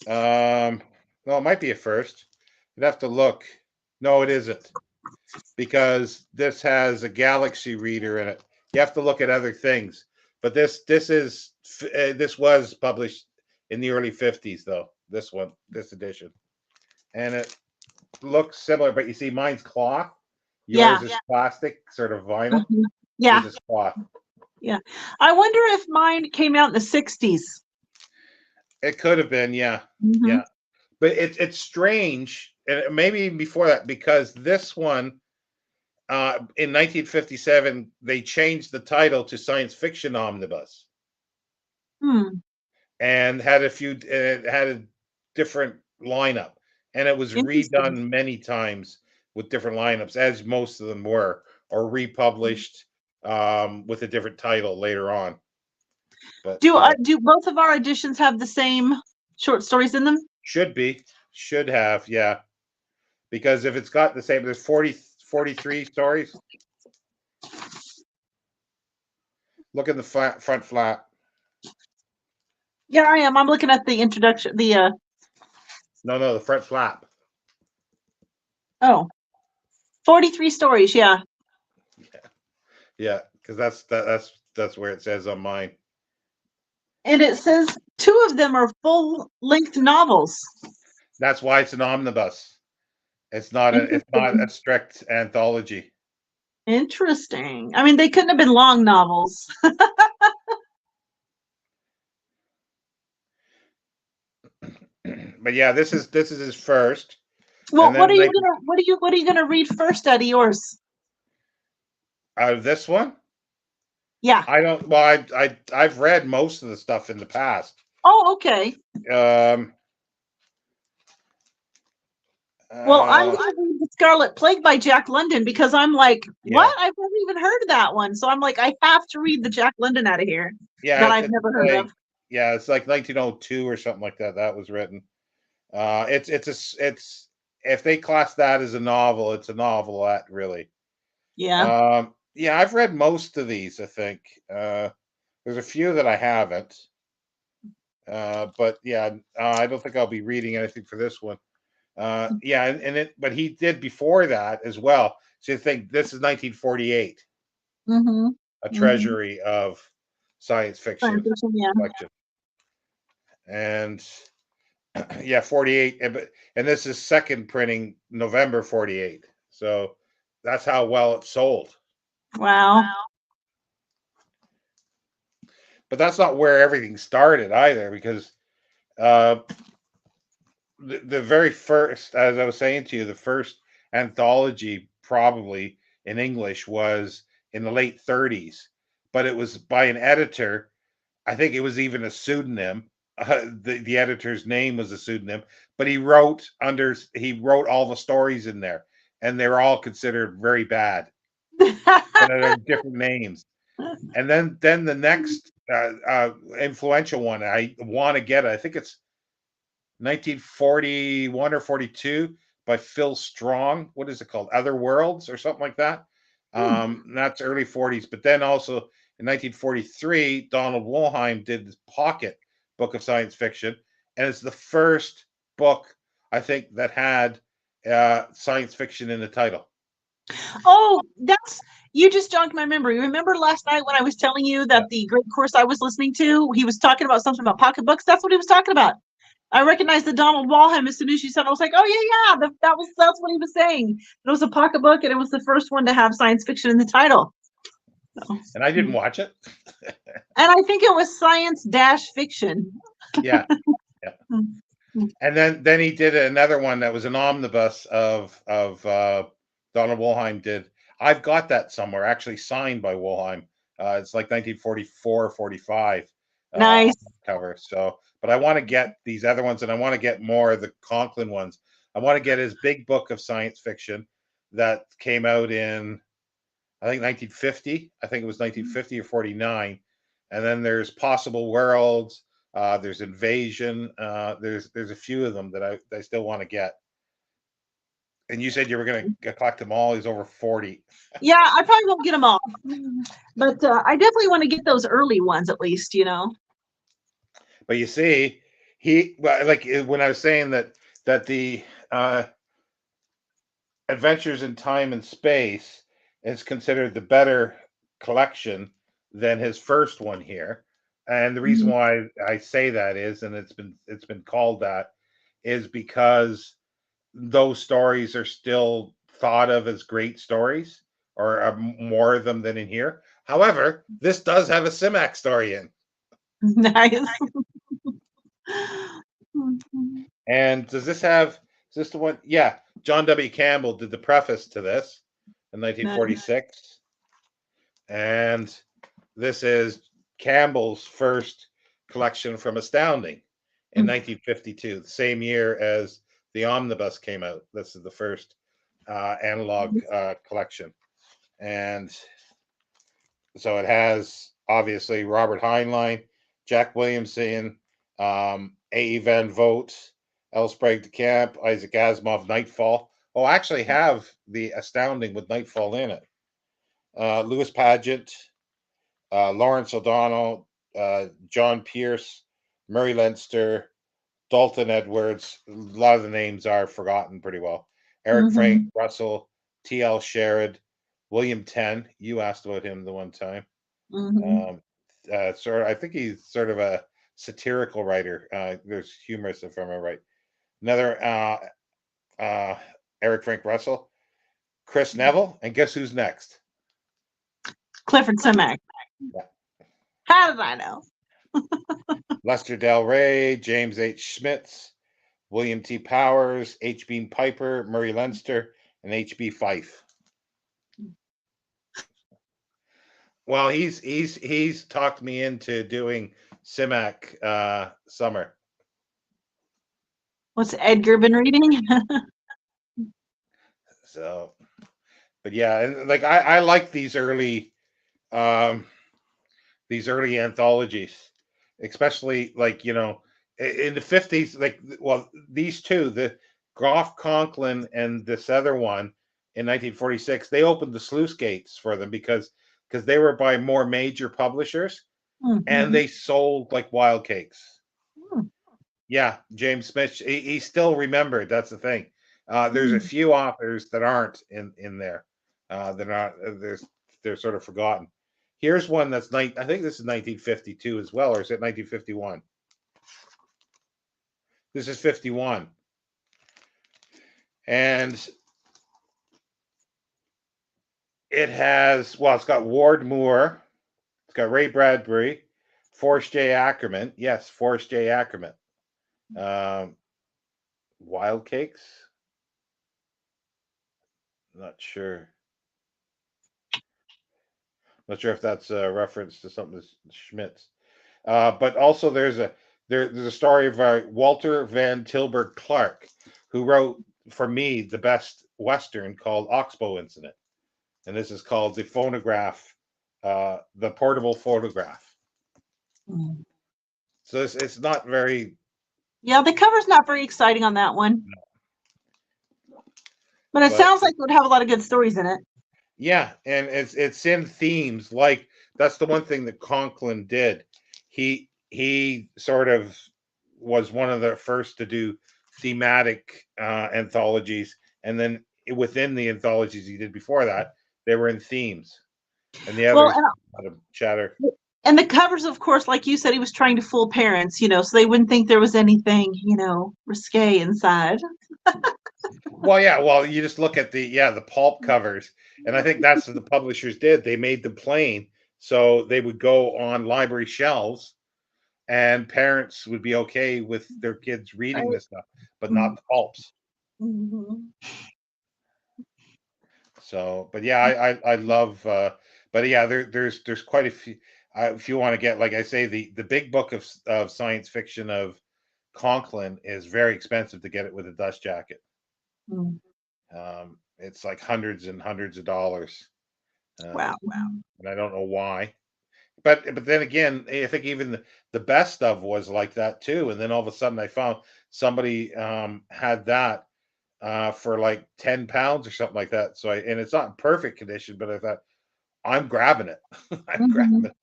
No, it might be a first. You'd have to look. No, it isn't. Because this has a Galaxy reader in it. You have to look at other things. But this was published in the early 50s though. This edition. And it looks similar, but you see mine's cloth. Yours is plastic, sort of vinyl. Mm-hmm. Yeah. This is cloth. Yeah. I wonder if mine came out in the 60s. It could have been, yeah. Mm-hmm. Yeah. But it's strange, and maybe even before that, because this one in 1957 they changed the title to Science Fiction Omnibus. And had a different lineup, and it was redone many times with different lineups, as most of them were, or republished with a different title later on. But do both of our editions have the same short stories in them? Should have, yeah. Because if it's got the same, there's 43 stories. Look at the front flap. Yeah, I am. I'm looking at the introduction. The the front flap. Oh, 43 stories. Yeah. Yeah, because that's where it says on mine. And it says 2 of them are full-length novels. That's why it's an omnibus. It's not Interesting. a strict anthology. Interesting. I mean, they couldn't have been long novels. But yeah, this is his first, Well, and then like what are you gonna read first out of yours? out of this one, Yeah. I don't. Well, I've read most of the stuff in the past. Oh, okay. Um, Well, I'm uh, gonna read The Scarlet Plague by Jack London because I'm like, yeah, what? I've never even heard of that one. So I'm like, I have to read the Jack London out of here yeah, that I've it's never heard like of. yeah, it's like 1902 or something like that. That was written. It's if they class that as a novel, it's a novelette, really. Yeah. Yeah, I've read most of these. I think there's a few that I haven't. But yeah, I don't think I'll be reading anything for this one. Yeah, but he did before that as well. So you think this is 1948, Mm-hmm. a Mm-hmm. treasury of science Science fiction fiction, yeah. collection, and yeah, 48. And this is second printing November 48. So that's how well it sold. Wow. But that's not where everything started either, because uh, the very first, as I was saying to you, the first anthology probably in English was in the late 30s, but it was by an editor. I think it was even a pseudonym. The editor's name was a pseudonym, but he wrote all the stories in there, and they were all considered very bad, and they're different names. And then the next influential one I want to get, I think it's 1941 or 42 by Phil Strong. What is it called? Other Worlds or something like that. That's early 40s. But then also in 1943, Donald Wollheim did his Pocket book of science fiction, and it's the first book I think that had science fiction in the title. Oh, that's you just jogged my memory. Remember last night when I was telling you Yeah. that the great course I was listening to, he was talking about something about pocketbooks? That's what he was talking about. I recognized the Donald Walham as soon as you said. I was like, "Oh yeah, yeah, that's what he was saying." It was a pocketbook, and it was the first one to have science fiction in the title. So, And I didn't and watch it. I think it was science dash fiction. Yeah. Yeah. And then he did another one that was an omnibus of Donald Wollheim did. I've got that somewhere, actually signed by Wollheim. It's like 1944, 45 Nice. cover. So, but I want to get these other ones, and I want to get more of the Conklin ones. I want to get his big book of science fiction that came out in, I think, 1950. I think it was 1950 or 49. And then there's Possible Worlds. There's Invasion. There's a few of them that I still want to get. And you said you were going to collect them all. He's over 40. Yeah, I probably won't get them all, but I definitely want to get those early ones at least. But you see, like when I was saying that the Adventures in Time and Space is considered the better collection than his first one here. And the reason Mhm. why I say that is, and it's been called that, is because those stories are still thought of as great stories, or more of them than in here. However, this does have a Simac story in. Nice. And does this have, is this the one? Yeah, John W. Campbell did the preface to this in Nice. 1946. And this is Campbell's first collection from Astounding in 1952, the same year as the Omnibus came out. This is the first analog collection. And so it has obviously Robert Heinlein, Jack Williamson, A.E. Van Vogt, L. Sprague de Camp, Isaac Asimov, Nightfall. Oh, I actually have the Astounding with Nightfall in it. Lewis Paget, Lawrence O'Donnell, John Pierce, Murray Leinster, Dalton Edwards. A lot of the names are forgotten pretty well. Eric Frank Mhm. Russell, T.L. Sherrod, William Tenn. You asked about him the one time. Mhm. Um, I think he's sort of a satirical writer. There's humorous, if I remember right. Another uh, Eric Frank Russell, Chris Neville, and guess who's next? Clifford Simak. Yeah. How did I know? Lester Del Rey, James H. Schmitz, William T. Powers, H. Bean Piper, Murray Leinster, and H. B. Fife. Well, he's talked me into doing Simak summer. What's Edgar been reading? So, but yeah, and like I like these early anthologies, especially like in the 50s. Like, well, these two, the Gough Conklin and this other one in 1946, they opened the sluice gates for them because they were by more major publishers, and they sold like wild cakes. Yeah, James Smith, he still remembered. That's the thing. There's a few authors that aren't in there. They're not. They're sort of forgotten. Here's one that's I think this is 1952 as well, or is it 1951? This is 51, and it has, well, it's got Ward Moore, it's got Ray Bradbury, Forrest J. Ackerman. Yes, Forrest J. Ackerman. Wild Cakes? Not sure. Not sure if that's a reference to something Schmitz. But also there's a story of Walter Van Tilburg Clark, who wrote, for me, the best Western called Oxbow Incident. And this is called The Phonograph, The Portable Photograph. So it's not very... Yeah, the cover's not very exciting on that one. No. But it sounds like it would have a lot of good stories in it. Yeah, and it's in themes. Like, that's the one thing that Conklin did. He sort of was one of the first to do thematic anthologies, and then within the anthologies he did before that, they were in themes. And the others had a chatter. And the covers, of course, like you said, he was trying to fool parents, so they wouldn't think there was anything, risque inside. Well, yeah. Well, you just look at the pulp covers, and I think that's what the publishers did. They made them plain, so they would go on library shelves, and parents would be okay with their kids reading this stuff, but not the pulps. So, but yeah, I love. But yeah, there's quite a few. If you want to get, like I say, the big book of science fiction of Conklin is very expensive to get it with a dust jacket. It's like hundreds and hundreds of dollars. Wow. And I don't know why. But then again, I think even the best of was like that too. And then all of a sudden I found somebody had that for like £10 or something like that. So and it's not in perfect condition, but I thought, I'm grabbing it. I'm grabbing it.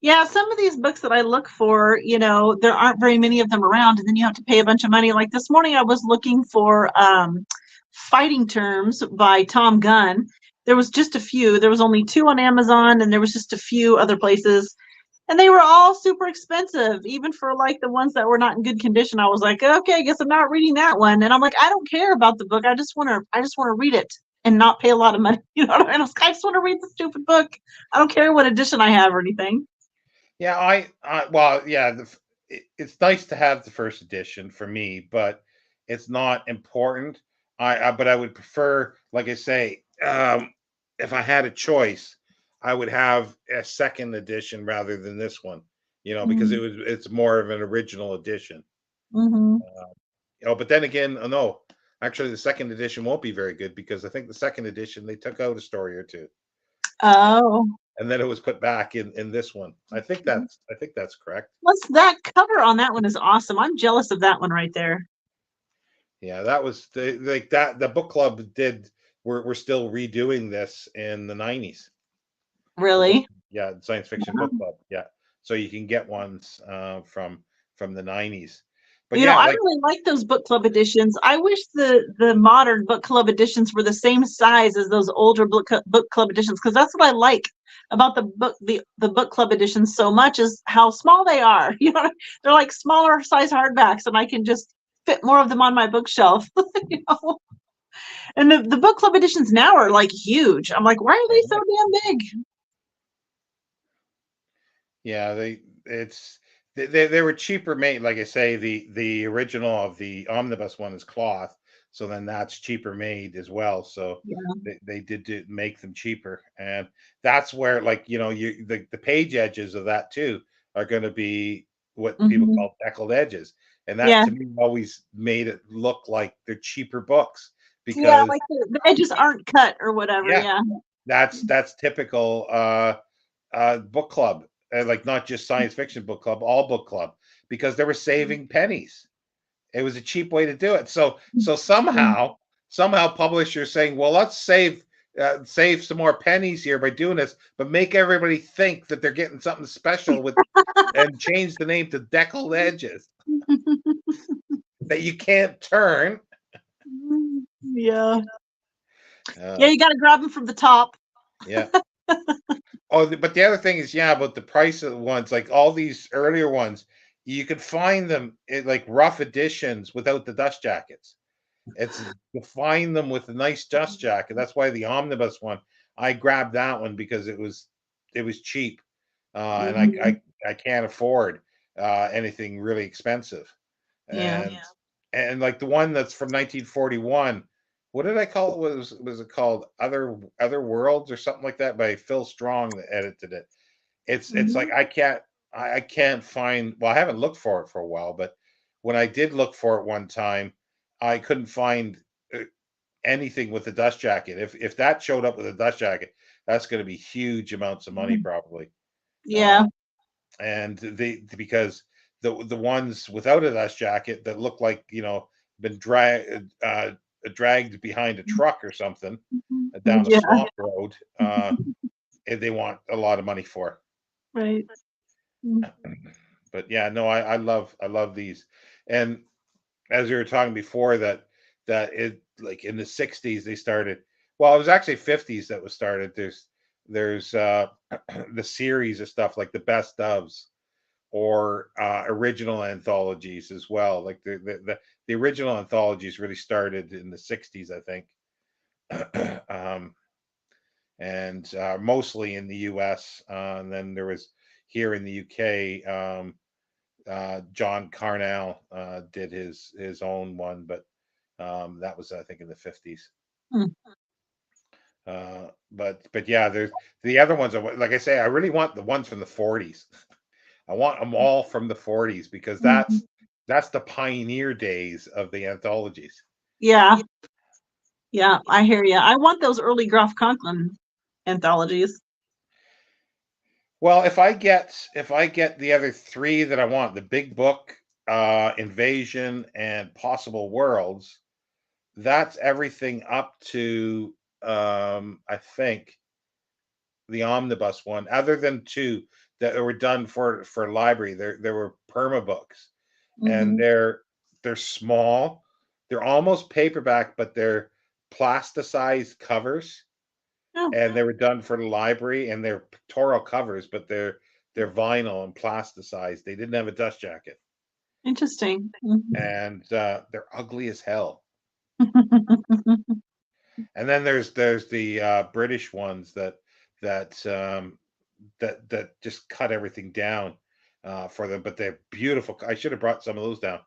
Yeah, some of these books that I look for, there aren't very many of them around, and then you have to pay a bunch of money. Like this morning I was looking for Fighting Terms by Tom Gunn. There was just a few. There was only 2 on Amazon, and there was just a few other places. And they were all super expensive, even for like the ones that were not in good condition. I was like, okay, I guess I'm not reading that one. And I'm like, I don't care about the book. I just want to read it and not pay a lot of money. You know what I mean? I just want to read the stupid book. I don't care what edition I have or anything. Yeah, well, yeah, it's nice to have the first edition for me, but it's not important. But I would prefer, like I say, if I had a choice, I would have a second edition rather than this one, because it's more of an original edition. But then again, no, actually the second edition won't be very good, because I think the second edition, they took out a story or two. Oh. And then it was put back in this one. I think that's correct. What's that cover on that one is awesome. I'm jealous of that one right there. Yeah, that was the book club did. We're still redoing this in the 90s. Really? Yeah, science fiction book club. Yeah, so you can get ones from the 90s. But I really like those book club editions. I wish the modern book club editions were the same size as those older book club editions, because that's what I like about the book club editions so much, is how small they are. They're like smaller size hardbacks, and I can just fit more of them on my bookshelf. And the book club editions now are like huge. I'm like, why are they so damn big? Yeah, they were cheaper made. Like I say, the original of the omnibus one is cloth, so then that's cheaper made as well. So Yeah. they did make them cheaper, and that's where, like, the page edges of that too are going to be what people Hmm. call deckled edges, and that Yeah. to me always made it look like they're cheaper books Yeah, because like the edges aren't cut or whatever. yeah, Yeah. that's typical book club, like not just science fiction book club, all book club, because they were saving pennies. It was a cheap way to do it. So somehow publishers saying, well, let's save some more pennies here by doing this, but make everybody think that they're getting something special with, and change the name to deckled edges that you can't turn. Yeah. Yeah, Uh, you got to grab them from the top. yeah. Oh, but the other thing is, yeah, about the price of the ones, like all these earlier ones, you could find them in like rough editions without the dust jackets. It's to find them with a nice dust jacket. That's why the omnibus one, I grabbed that one because it was cheap, and Mhm. I can't afford anything really expensive. Yeah. And like the one that's from 1941, what did I call it? Was it called Other Worlds or something like that by Phil Strong that edited it? It's like Mhm. I can't find. Well, I haven't looked for it for a while, but when I did look for it one time, I couldn't find uh, anything with the dust jacket. If that showed up with a dust jacket, that's going to be huge amounts of money probably. Uh, Yeah. and because the ones without a dust jacket that look like been dragged behind a truck or something down a Yeah. swamp road, they want a lot of money for. Right. Mm. But yeah, no, I love these. And as we were talking before, that it, like in the 60s they started. Well, it was actually 50s that was started. There's the series of stuff like the best ofs, or original anthologies as well. Like the original anthologies really started in the 60s, I think. um, and mostly in the US. And then there was here in the UK, John Carnell did his own one, but that was, I think, in the 50s. Mm. But yeah, there's the other ones. Like I say, I really want the ones from the 40s. I want them all from the 40s because Mhm. that's the pioneer days of the anthologies. Yeah. Yeah. I hear you. I want those early Groff Conklin anthologies. Well, if I get the other three that I want, the Big Book, Invasion, and Possible Worlds, that's everything up to I think the omnibus one, other than two that were done for library. There were perma books, and Hmm. they're small. They're almost paperback, but they're plasticized covers, Oh, and they were done for the library, and they're pictorial covers, but they're vinyl and plasticized. They didn't have a dust jacket, interesting. Mhm. and they're ugly as hell. And then there's the British ones that that just cut everything down for them, but they're beautiful. I should have brought some of those down.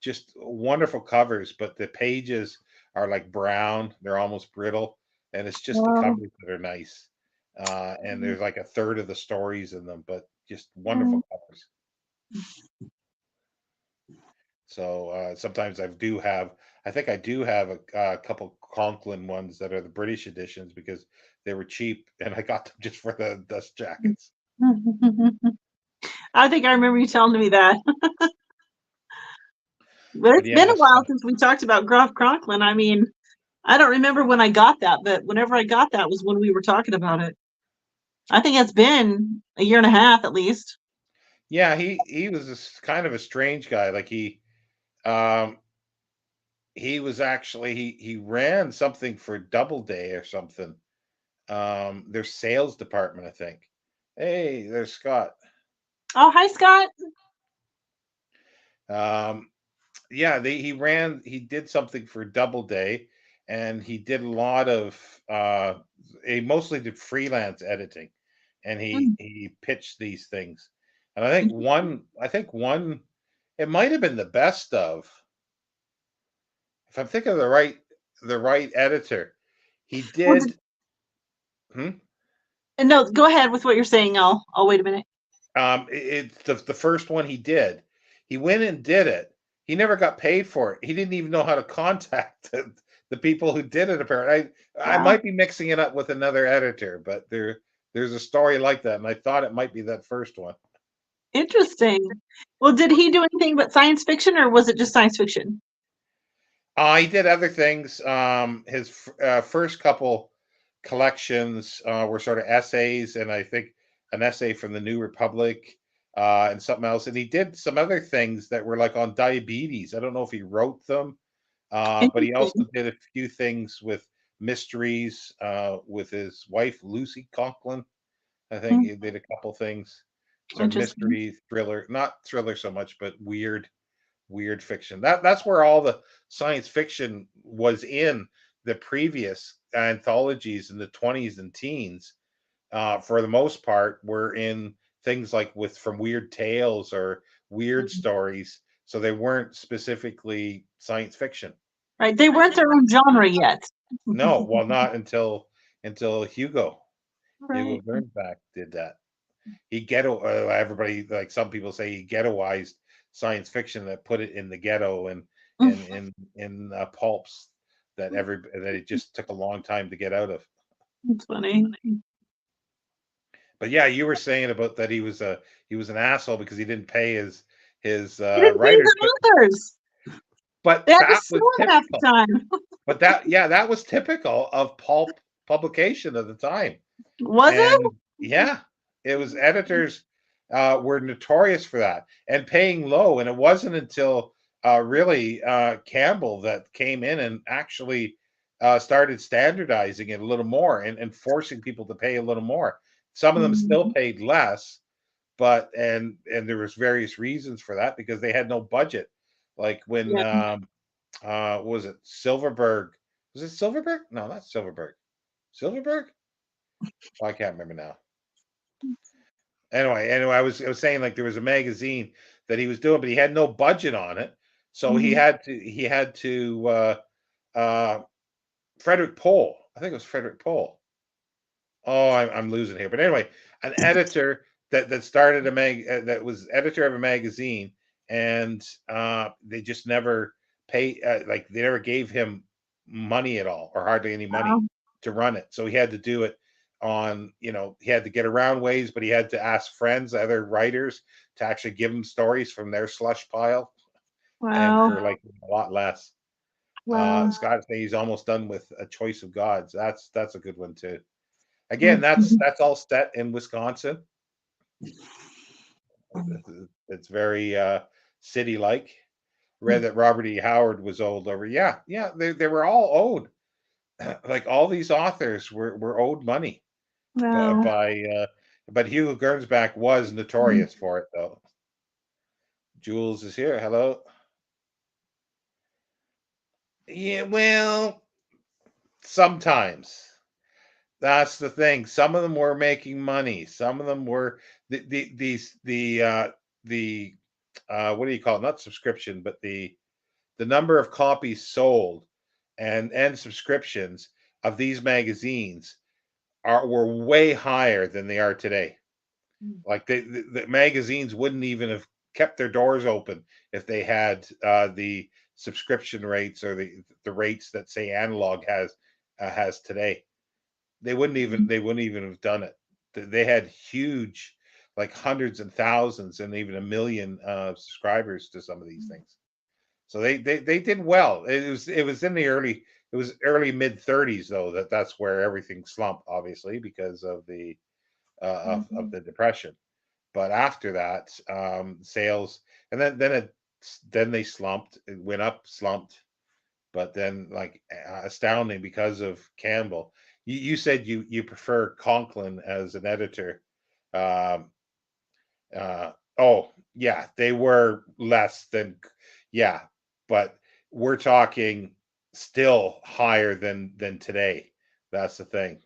Just wonderful covers, but the pages are like brown. They're almost brittle, and it's just the Wow. covers that are nice. And there's like a third of the stories in them, but just Mm. wonderful covers. So sometimes I think I do have a couple Conklin ones that are the British editions because they were cheap, and I got them just for the dust jackets. I think I remember you telling me that. But But it's been a yes, while since we talked about Groff Conklin. I mean, I don't remember when I got that, but whenever I got that was when we were talking about it. I think it's been a year and a half at least. yeah, he was kind of a strange guy. Like um he was actually he ran something for Doubleday or something. Their sales department, I think. Hey, there's Scott. Oh, hi, Scott. Um, yeah, he did something for Doubleday, and he did a lot of he mostly did freelance editing, and Mm, he pitched these things. And I think one it might have been the best of, if I'm thinking of the right editor. He well, did. Hmm? no, go ahead with what you're saying. I'll wait a minute. It's the first one he did. He went and did it. He never got paid for it. He didn't even know how to contact the people who did it. Apparently, I Wow, might be mixing it up with another editor, but there's a story like that, and I thought it might be that first one. interesting. Well, did he do anything but science fiction, or was it just science fiction? He did other things. His first couple collections were sort of essays, and I think an essay from the New Republic, and something else. And he did some other things that were like on diabetes. I don't know if he wrote them, but he also Interesting. did a few things with mysteries with his wife, Lucy Conklin. I think Mm, he did a couple things, sort of interesting. mystery, thriller, not thriller so much, but weird fiction. That's where all the science fiction was in the previous anthologies in the 20s and teens. For the most part, were in things like with from Weird Tales or Weird Mm, Stories. So they weren't specifically science fiction. right. They weren't their own genre yet. No, well, not until Hugo Right. Gernsback did that. He ghetto everybody, like some people say, he ghettoized science fiction, that put it in the ghetto, and in pulps that it just took a long time to get out of. It's funny. But yeah, you were saying about that he was an asshole because he didn't pay his He didn't pay writers, the authors. They but had to that sue was him half the typical. time. But that was typical of pulp publication at the time. Was it? And yeah, it was editors were notorious for that and paying low. And it wasn't until really Campbell that came in and actually started standardizing it a little more, and forcing people to pay a little more. Some of them still Mm, paid less, but and there was various reasons for that because they had no budget. Like when yeah. what was it, Silverberg? Was it Silverberg? No, not Silverberg. Silverberg? Oh, I can't remember now. Anyway, I was saying, like, there was a magazine that he was doing, but he had no budget on it, so he Mhm. had to he had to uh, Frederick Pohl. I think it was Frederick Pohl. Oh, I'm losing here, but anyway, an editor that started that was editor of a magazine, and they just never like they never gave him money at all, or hardly any money Wow. to run it. So he had to do it on, he had to get around ways, but he had to ask friends, other writers, to actually give him stories from their slush pile, and Wow. for like a lot less. Wow. Scott saying he's almost done with A Choice of Gods. That's a good one too. Again, that's Mhm. that's all set in Wisconsin. It's very city-like. Read that Robert E. Howard was old over. Yeah, yeah, they were all owed. Like all these authors were owed money, but Wow. but Hugo Gernsback was notorious for it though. Jules is here. Hello. Yeah, well, sometimes. That's the thing. Some of them were making money. Some of them were the what do you call it? Not subscription, but the number of copies sold and subscriptions of these magazines were way higher than they are today. Like the magazines wouldn't even have kept their doors open if they had the subscription rates, or the rates that, say, analog has today. They wouldn't even have done it. They had huge, like hundreds and thousands and even a million subscribers to some of these things. So they did well. It was in the early mid 30s though, that's where everything slumped, obviously because of the of Mhm. the depression. But after that, sales, and then they slumped. It went up, slumped, but then, like, astounding because of Campbell. You said you prefer Conklin as an editor. Um, oh yeah, they were less than, yeah, but we're talking. still higher than today. That's the thing.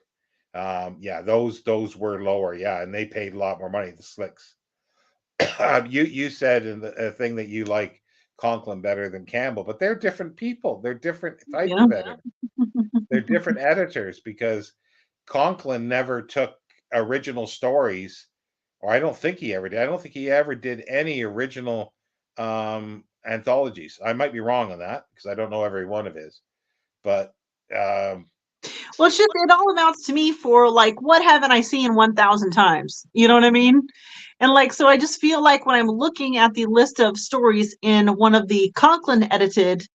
Yeah, those were lower. Yeah, and they paid a lot more money. The Slicks. You said in the thing that you like Conklin better than Campbell, but they're different people. They're different type Yeah. of editor. They're different editors because Conklin never took original stories, or I don't think he ever did. I don't think he ever did any original anthologies. I might be wrong on that because I don't know every one of his. But um, Well, it's just, it all amounts to me for like, what haven't I seen 1,000 times? You know what I mean? And like, so I just feel like when I'm looking at the list of stories in one of the Conklin edited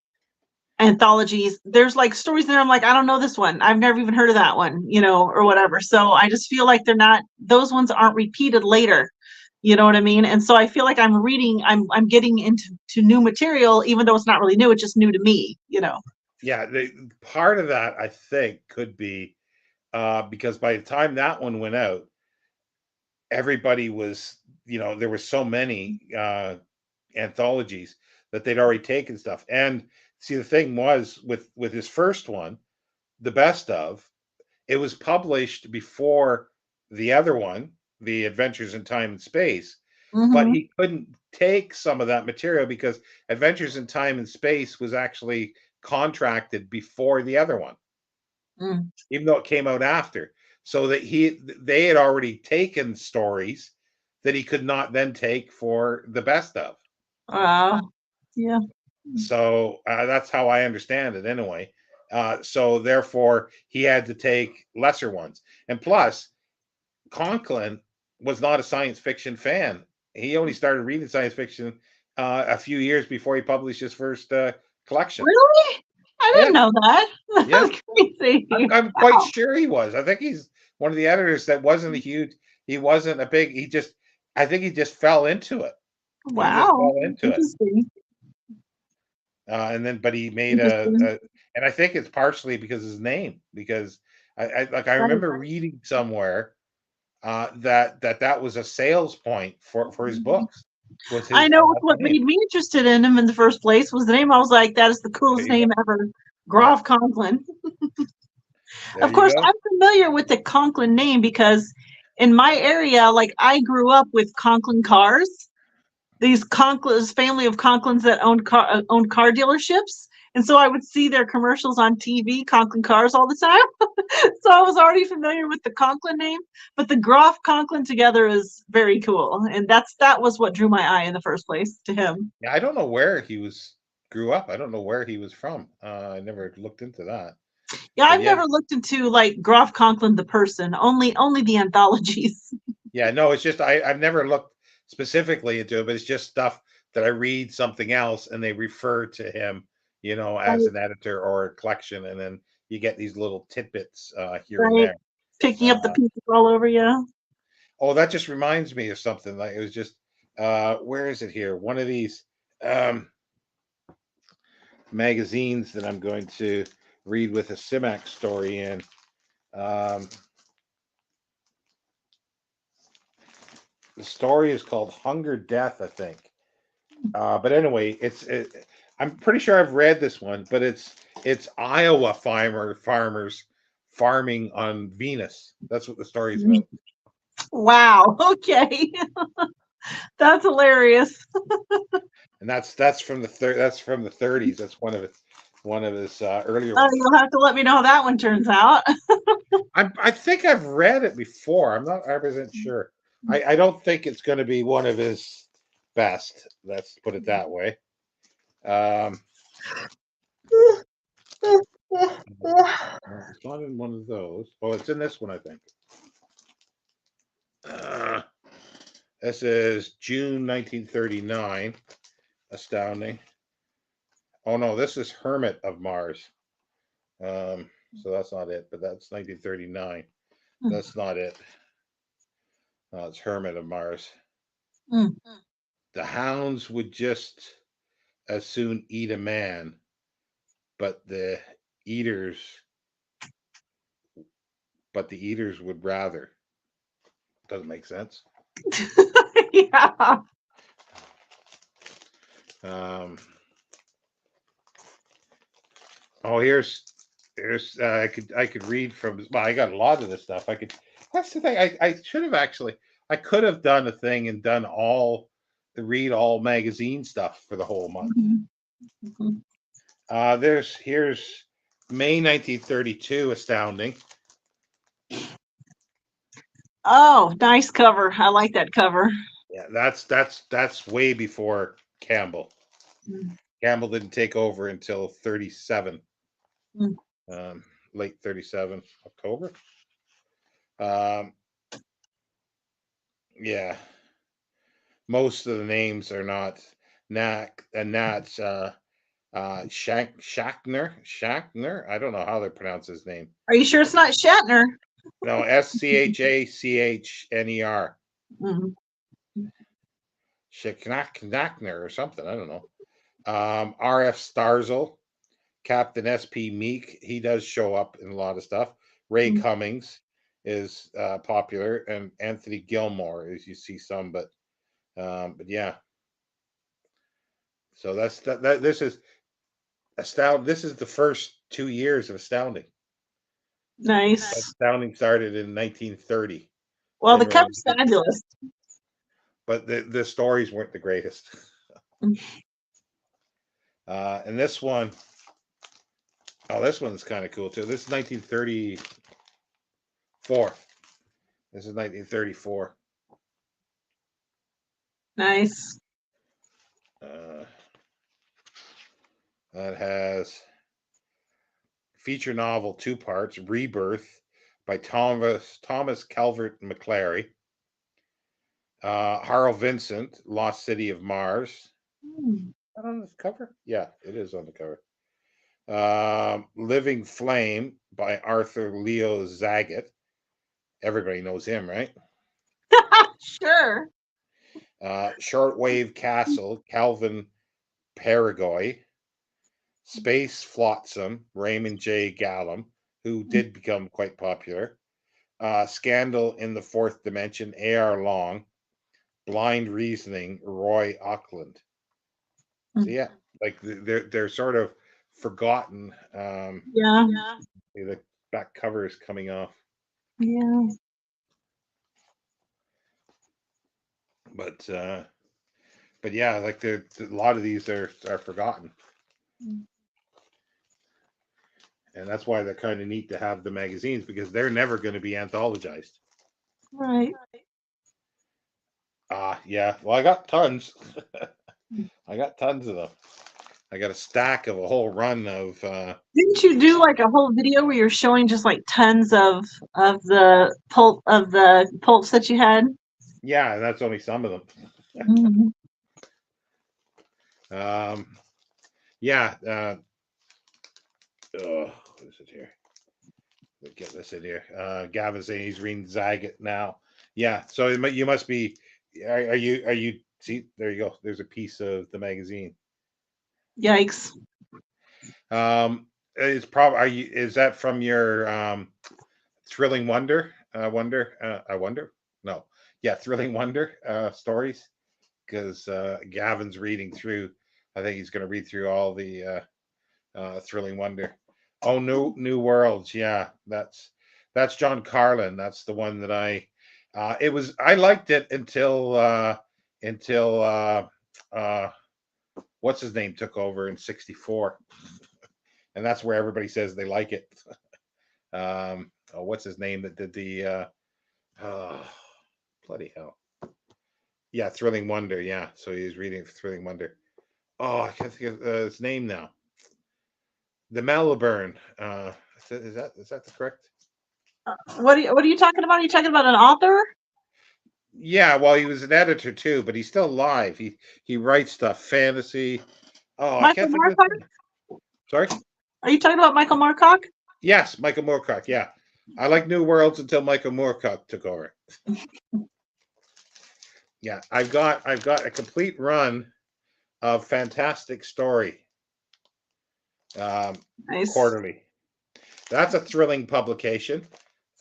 anthologies, there's like stories there. I'm like, I don't know this one. I've never even heard of that one, you know, or whatever. So I just feel like they're not, those ones aren't repeated later. You know what I mean? And so I feel like I'm getting into new material, even though it's not really new, it's just new to me, you know. yeah, part of that I think could be because by the time that one went out, everybody was, there were so many anthologies that they'd already taken stuff. And see, the thing was with his first one, the best of, it was published before the other one, the Adventures in Time and Space, but Mm-hmm. he couldn't take some of that material because Adventures in Time and Space was actually contracted before the other one, Mm. even though it came out after. So that they had already taken stories that he could not then take for the best of. Uh, yeah. So that's how I understand it anyway. So therefore, he had to take lesser ones. And plus, Conklin was not a science fiction fan. He only started reading science fiction a few years before he published his first collection. Really? I Yeah, didn't know that. yeah. That's crazy. I'm quite Wow. sure he was. I think he's one of the editors that wasn't a huge. He wasn't a big. He just. I think he just fell into it. He just Wow. fell into it. Interesting. And then, but he made Interesting. and I think it's partially because of his name, because I Right. remember reading somewhere that was a sales point for his books, was I his know last what name. made me interested in him in the first place was the name. I was like, that is the There coolest you go. name ever. Yeah, Groff Conklin. there Of you course, go. I'm familiar with the Conklin name because in my area, like I grew up with Conklin cars. These Conklins, family of Conklins that owned car dealerships. And so I would see their commercials on TV, Conklin cars, all the time. So I was already familiar with the Conklin name, but the Groff Conklin together is very cool. And that was what drew my eye in the first place to him. Yeah, I don't know where he was grew up. I don't know where he was from. I never looked into that. Yeah, But I've yeah, never looked into like Groff Conklin the person, only the anthologies. yeah, no, it's just I've never looked specifically into it, but it's just stuff that I read something else and they refer to him, as Right, an editor or a collection, and then you get these little tidbits here and right. there. Picking up the Uh, pieces all over you. oh, that just reminds me of something. Like it was just where is it here? One of these um, magazines that I'm going to read with a Simac story in. Um, the story is called Hunger Death, I think. But anyway, I'm pretty sure I've read this one, but it's Iowa farmers farming on Venus. That's what the story's about. Wow. Okay. That's hilarious. And that's from that's from the 30s. That's one of his earlier Oh, ones. you'll have to let me know how that one turns out. I think I've read it before. I'm not 100% sure. I don't think it's going to be one of his best. Let's put it that way. Um, it's not in one of those. Oh, it's in this one, I think. Uh, this is June 1939. Astounding. Oh no, this is Hermit of Mars. So that's not it, but that's 1939. That's not it. No, it's Hermit of Mars. Mm. The hounds would just as soon eat a man, but eaters, the eaters would rather. Doesn't make sense. Yeah. Um, Oh, here's I could read from. Well, I got a lot of this stuff. I could. That's the thing. I should have actually. I could have done a thing and done all the read all magazine stuff for the whole month. Mhm. Mhm. Here's May 1932, Astounding. Oh, nice cover. I like that cover. Yeah, that's way before Campbell. Mm. Campbell didn't take over until 37, Mm. um, late 37 October. Um, yeah, most of the names are not Knack and Nat's Shackner. I don't know how they pronounce his name. Are you sure it's not Shatner? No, Schachner. Mhm. Knackner or something. I don't know. R.F. Starzl, Captain S.P. Meek. He does show up in a lot of stuff. Ray Mm. Cummings is popular, and Anthony Gilmore, as you see some, but yeah. So that. This is astound. This is the first 2 years of Astounding. Nice. Astounding started in 1930. Well, the Then cover's fabulous. but the stories weren't the greatest. Mm. And this one, oh, this one's kind of cool too. This is 1934. This is 1934. Nice. Uh, that has feature novel, 2 parts, Rebirth by Thomas Calvert McClary. Harl Vincent, Lost City of Mars. Is Mm. that on the cover? Yeah, it is on the cover. Living Flame by Arthur Leo Zagat. Everybody knows him, right? Sure. Shortwave Castle, Calvin Paragoy. Space Flotsam, Raymond J. Gallum, who did become quite popular. Scandal in the Fourth Dimension, A.R. Long. Blind Reasoning, Roy Auckland. So Mm. yeah, like they're sort of forgotten. Yeah. The back cover is coming off, Yeah. but yeah, like a lot of these are forgotten, Mm. and that's why they're kind of neat to have the magazines because they're never going to be anthologized. Right. Yeah. Well, I got tons. Mm. I got tons of them. I got a stack of a whole run of. Didn't you do like a whole video where you're showing just like tons of the pulps that you had? Yeah, that's only some of them. Mhm. Yeah. What is it here? Let's get this in here. Gavin saying he's reading Zagat now. Yeah. So you must be. Are you? Are you? See, there you go. There's a piece of the magazine. Yikes. It's probably. Are you? Is that from your Thrilling Wonder? I wonder. No. Yeah, Thrilling Wonder stories. Because Gavin's reading through. I think he's going to read through all the Thrilling Wonder. Oh, New Worlds. Yeah, that's John Carlin. That's the one that it was. I liked it until what's his name took over in '64, and that's where everybody says they like it. Oh, what's his name that did the oh, bloody hell? Yeah, Thrilling Wonder. Yeah, so he's reading Thrilling Wonder. Oh, I can't think of his name now. The Maliburn. Is that the correct? What are you talking about? Are you talking about an author? Yeah, well, he was an editor too, but he's still alive. He writes stuff, fantasy. Oh, I Michael can't think of Moorcock? his name. Sorry. Are you talking about Michael Moorcock? Yes, Michael Moorcock. Yeah, I like New Worlds until Michael Moorcock took over. Yeah, I've got a complete run of Fantastic Story Nice. quarterly. That's a thrilling publication.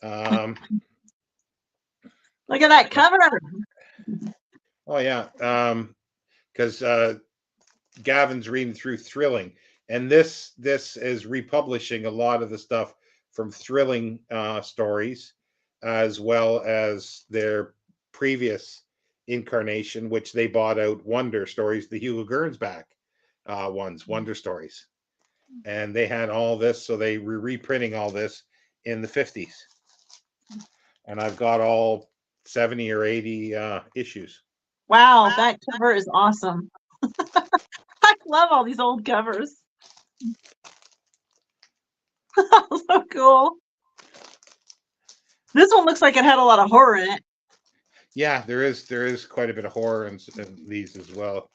Um, Look at that cover. oh yeah, because Gavin's reading through Thrilling, And this is republishing a lot of the stuff from Thrilling Stories, as well as their previous incarnation, which they bought out, Wonder Stories, the Hugo Gernsback ones, Wonder Stories, and they had all this, so they were reprinting all this in the 50s, and I've got all 70 or 80 issues. Wow, that cover is awesome. I love all these old covers. So cool. This one looks like it had a lot of horror in it. Yeah, there is quite a bit of horror in these as well.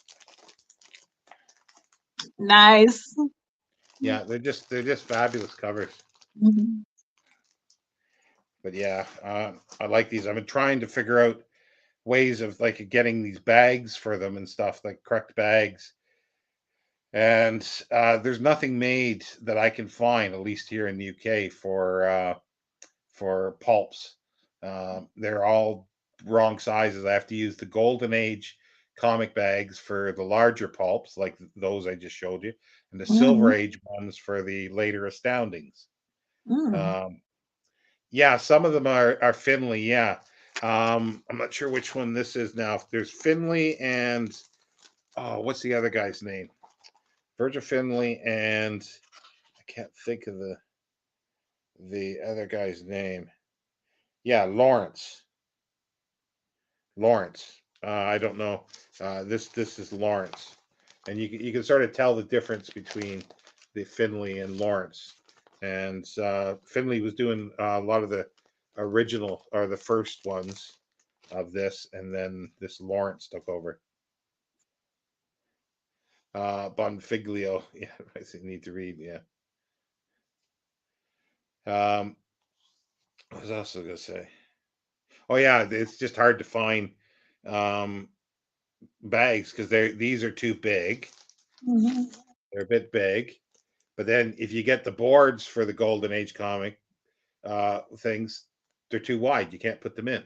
Nice. Yeah, they're just fabulous covers. Mm-hmm. But yeah, I like these. I've been trying to figure out ways of like getting these bags for them and stuff, like correct bags. And there's nothing made that I can find, at least here in the UK, for pulps. They're all wrong sizes. I have to use the Golden Age comic bags for the larger pulps, like those I just showed you, and the Silver Mm-hmm. Age ones for the later astoundings. Mm. Um, yeah, some of them are Finley. Yeah, I'm not sure which one this is now. There's Finley and oh, what's the other guy's name? Virgil Finley and I can't think of the other guy's name. Yeah, Lawrence. Lawrence. I don't know. This is Lawrence, and you can sort of tell the difference between the Finley and Lawrence. And Finley was doing a lot of the original or the first ones of this, and then this Lawrence took over. Bonfiglio. Yeah, I need to read. Yeah. What was I also gonna say? Oh yeah, it's just hard to find um, bags because these are too big. Mm-hmm. They're a bit big. But then if you get the boards for the Golden Age comic things, they're too wide. You can't put them in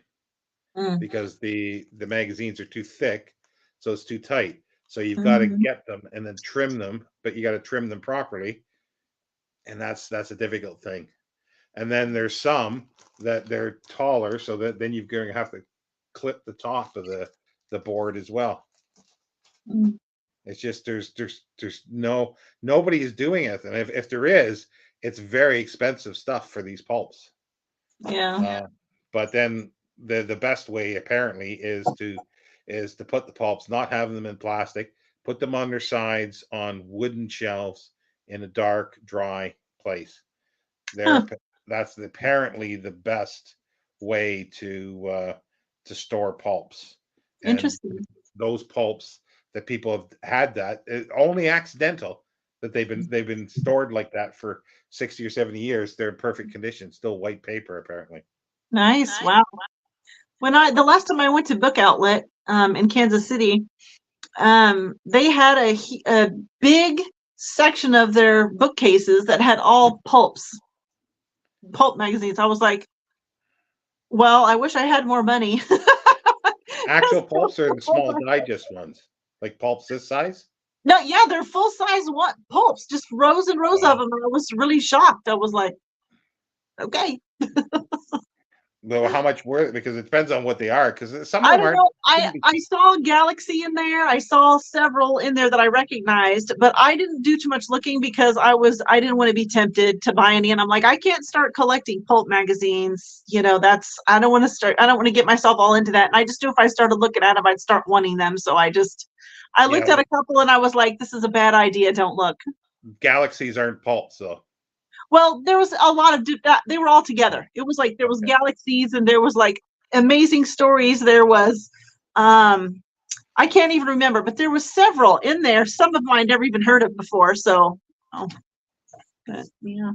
Mm. because the magazines are too thick, so it's too tight. So you've got to Mm-hmm. get them and then trim them, but you got to trim them properly, and that's a difficult thing. And then there's some that they're taller, so that then you're going to have to clip the top of the board as well. Mm. It's just there's nobody is doing it, and if there is, it's very expensive stuff for these pulps. Yeah. But then the best way apparently is to put the pulps, not have them in plastic, put them on their sides on wooden shelves in a dark, dry place. Huh. That's apparently the best way to store pulps. And Interesting. those pulps that people have had that only accidental that they've been stored like that for 60 or 70 years. They're in perfect condition, still white paper apparently. Nice. Wow. The last time I went to Book Outlet in Kansas City, they had a big section of their bookcases that had all pulp magazines. I was like, well, I wish I had more money. Actual pulps are the small digest ones, like pulps this size. No, yeah, they're full size pulps, just rows and rows of them. And I was really shocked. I was like, okay. Well, how much were it? Because it depends on what they are. Because some of I them don't aren't. know. I saw Galaxy in there. I saw several in there that I recognized, but I didn't do too much looking because I didn't want to be tempted to buy any. And I'm like, I can't start collecting pulp magazines. I don't want to start. I don't want to get myself all into that. And I just knew if I started looking at them, I'd start wanting them. So I looked Yeah, at a couple and I was like, this is a bad idea. Don't look. galaxies aren't pulps, though. Well, there was a lot of they were all together. It was like there was Okay. Galaxies and there was like Amazing Stories. There was I can't even remember, but there was several in there. Some of them I never even heard of before. So, but yeah,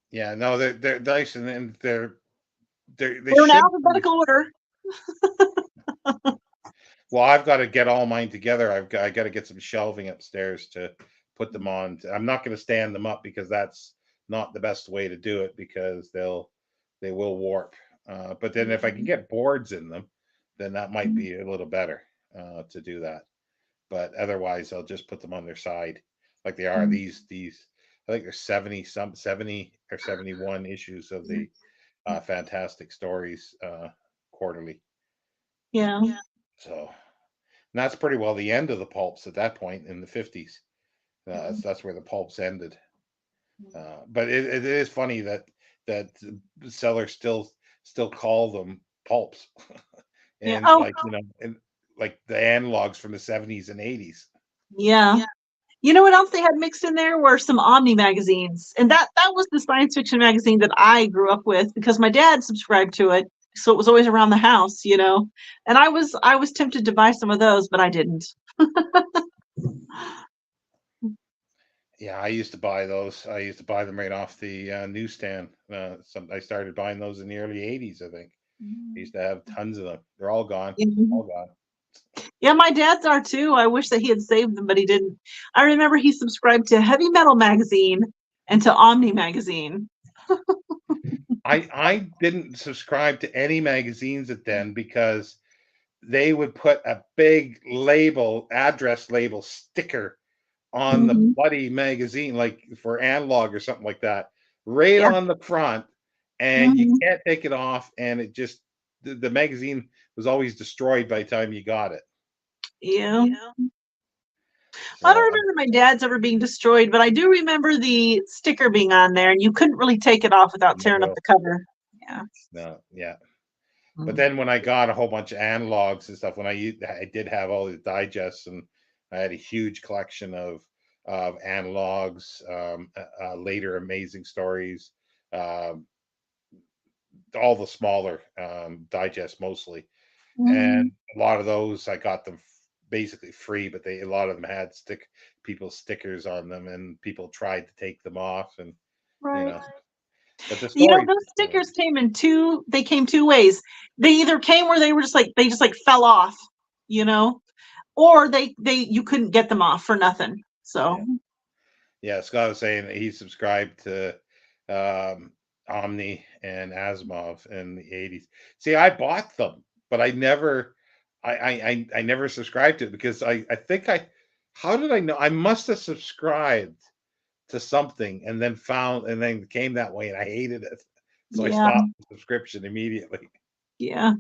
Yeah, no, they're nice, and they they're in should be. alphabetical order. Well, I've got to get all mine together. I got to get some shelving upstairs to put them on. I'm not going to stand them up because that's not the best way to do it because they will warp. But then if I can get boards in them, then that might be a little better to do that. But otherwise, I'll just put them on their side. like they are these. I think there's 70 or 71 issues of the Fantastic Stories quarterly. Yeah. So and that's pretty well the end of the pulps at that point in the 50s. That's where the pulps ended. But it is funny that sellers still call them pulps, Yeah. and Oh, like and like the analogs from the 70s and 80s. yeah. You know what else they had mixed in there were some Omni magazines, and that was the science fiction magazine that I grew up with because my dad subscribed to it, so it was always around the house, And I was tempted to buy some of those, but I didn't. Yeah, I used to buy those. I used to buy them right off the newsstand. I started buying those in the early 80s, I think. I used to have tons of them. They're all gone. Mhm. All gone. Yeah, my dad's are too. I wish that he had saved them, but he didn't. I remember he subscribed to Heavy Metal magazine and to Omni magazine. I didn't subscribe to any magazines at then because they would put a big label, address label sticker on the Mhm. bloody magazine, like for analog or something like that, right Yeah. on the front, and you Mhm. can't take it off, and it just the magazine was always destroyed by the time you got it. Yeah. I don't So remember my dad's ever being destroyed, but I do remember the sticker being on there, and you couldn't really take it off without tearing up no, the cover. Yeah. no, yeah. But Mm. then when I got a whole bunch of analogs and stuff, when I did have all these digests, and I had a huge collection of analogs, later amazing stories, um, all the smaller digests mostly, and Mhm. a lot of those I got them basically free, but a lot of them had people's stickers on them, and people tried to take them off, and you Right. know, but the You know, stories. those stickers came two ways. They either came where they just like fell off, you know, or they you couldn't get them off for nothing. So Yeah. Yeah, Scott was saying that he subscribed to um, Omni and Asimov in the 80s. See, I bought them, but I never subscribed to it because I think how did I know? I must have subscribed to something and then came that way and I hated it. So I yeah, stopped the subscription immediately. yeah.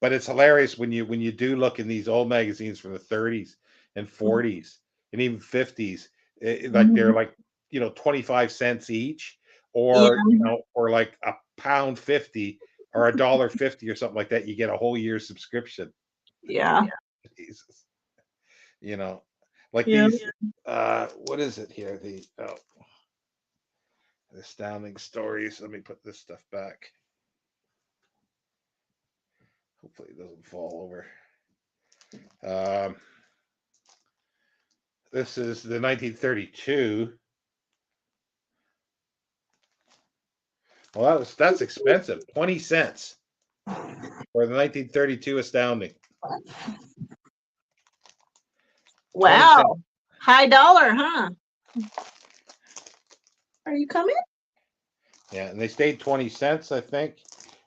But it's hilarious when you do look in these old magazines from the 30s and 40s and even 50s, like they're Mhm. like 25 cents each, Yeah, or like a pound 50 or $1.50 or something like that. You get a whole year's subscription. yeah, Jesus, you know, like yeah. these. What is it here? The astounding stories. Let me put this stuff back. Hopefully, it doesn't fall over. Um, this is the 1932. Well, that's expensive. 20 cents for the 1932 Astounding. 20 cents. Wow. High dollar, huh? Are you coming? Yeah, and they stayed 20 cents, I think.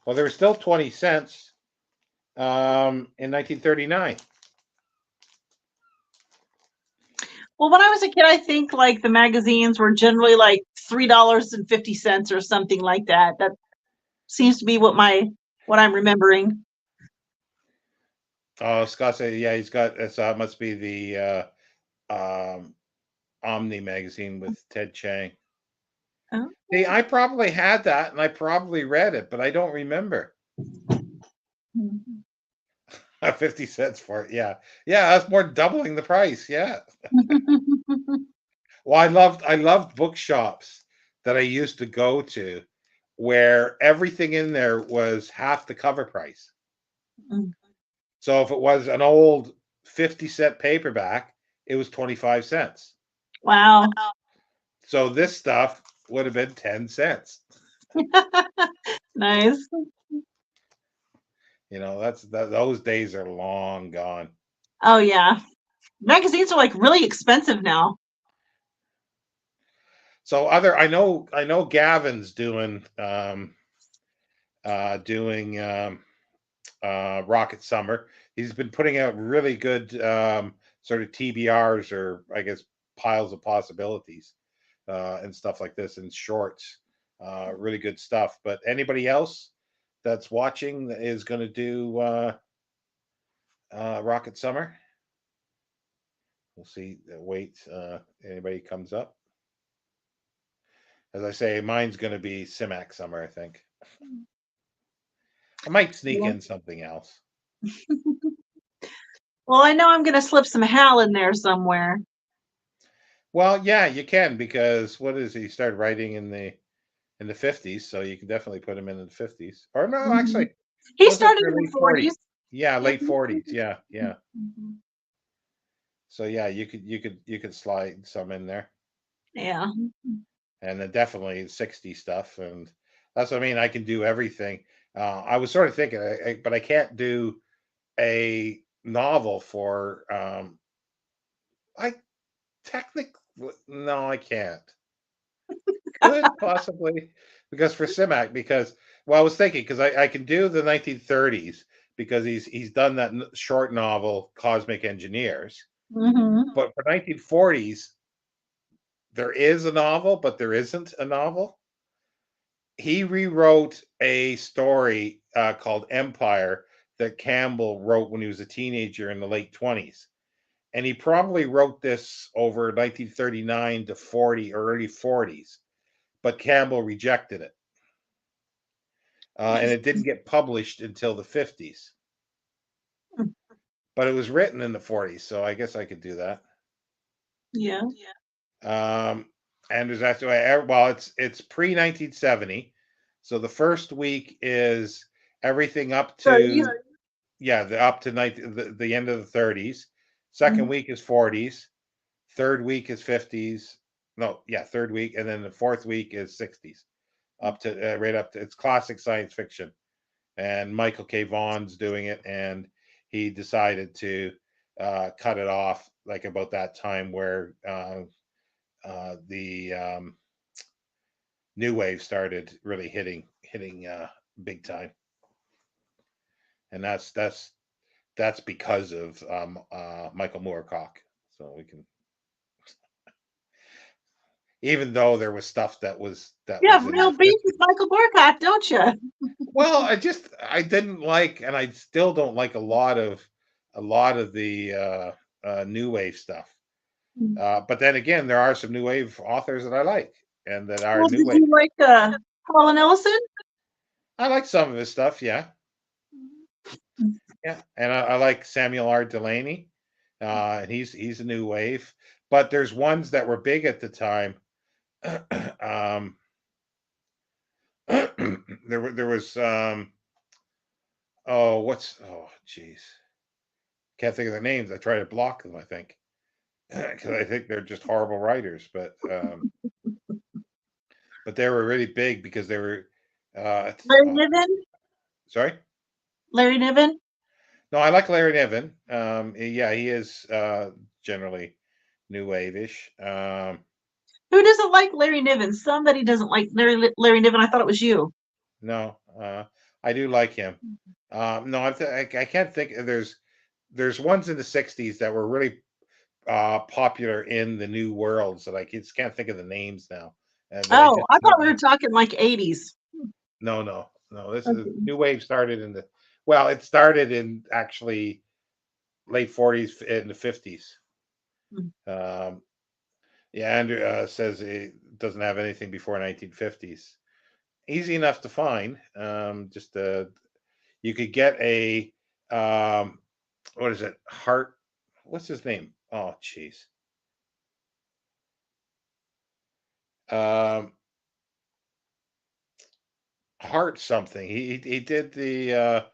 Well, they were still 20 cents in 1939. Well, when I was a kid, I think like the magazines were generally like $3.50 or something like that. That seems to be what I'm remembering. Oh, Scott said, yeah, he's got, it must be the Omni magazine with Ted Chiang. Oh. See, I probably had that and I probably read it, but I don't remember. Mhm. 50 cents for it. Yeah. Yeah, that's more than doubling the price. Yeah. Well, I loved bookshops that I used to go to where everything in there was half the cover price. So if it was an old 50-cent paperback, it was 25 cents. Wow. So this stuff would have been 10 cents. Nice. Those days are long gone. Oh yeah. Magazines are like really expensive now. So I know Gavin's doing Rocket Summer. He's been putting out really good sort of TBRs, or I guess piles of possibilities and stuff like this in shorts. Really good stuff. But anybody else that's watching is going to do Rocket Summer? We'll see. Wait, anybody comes up? As I say, mine's going to be Simac Summer, I think. I might sneak Yeah. in something else. Well, I know I'm going to slip some Hal in there somewhere. Well, yeah, you can, because what is he started writing in the 50s, so you can definitely put him in the 50s. Or no, Mhm. actually, He was it started their in the late 40s? 40s. Yeah, Yeah. late 40s. Yeah, yeah. Mhm. So yeah, you could slide some in there. Yeah. And then definitely 60 stuff, and that's what I mean. I can do everything. I was sort of thinking, but I can't do a novel for I technically, no, I can't. Could possibly, because for Simac, because well, I was thinking, because I can do the 1930s, because he's done that short novel Cosmic Engineers, Hmm. but for 1940s there is a novel, but there isn't a novel. He rewrote a story called Empire that Campbell wrote when he was a teenager in the late 20s. And he probably wrote this over 1939 to 40 or early 40s, but Campbell rejected it. And it didn't get published until the 50s. But it was written in the 40s, so I guess I could do that. Yeah. And there's actually, well, it's pre 1970. So the first week is everything up 30s. to, yeah, up to the end of the 30s. Second week is 40s. Third week is 50s. No, yeah, third week, and then the fourth week is 60s, up to right up to, it's classic science fiction. And Michael K. Vaughan's doing it, and he decided to cut it off like about that time where the new wave started really hitting big time, and that's because of Michael Moorcock. So we can, even though there was stuff that You was have in real the beef 50s. with Michael Borkott, don't you? Well, I didn't like, and I still don't like a lot of the new wave stuff. But then again, there are some new wave authors that I like, and that are Well, new did wave. you like Harlan Ellison? I like some of his stuff, yeah, yeah, and I like Samuel R. Delaney, and he's a new wave. But there's ones that were big at the time. um, there was oh geez, can't think of their names. I try to block them, I think, because I think they're just horrible writers. But they were really big because they were. Larry Oh, Niven? sorry. Larry Niven? No, I like Larry Niven. Yeah, he is generally new wave-ish. Who doesn't like Larry Niven? Somebody doesn't like Larry Niven. I thought it was you. No, I do like him. No, I can't think. There's ones in the '60s that were really popular in the new worlds that I just can't think of the names now. That I Oh, just I thought don't we were like. talking like 80s. No, no, no. This is Okay. new wave started in the, well, it started in actually late '40s and the '50s. Um, yeah, Andrew says it doesn't have anything before 1950s. Easy enough to find. Just you could get a what is it? Hart. What's his name? Oh, jeez. Um, Hart something. He did the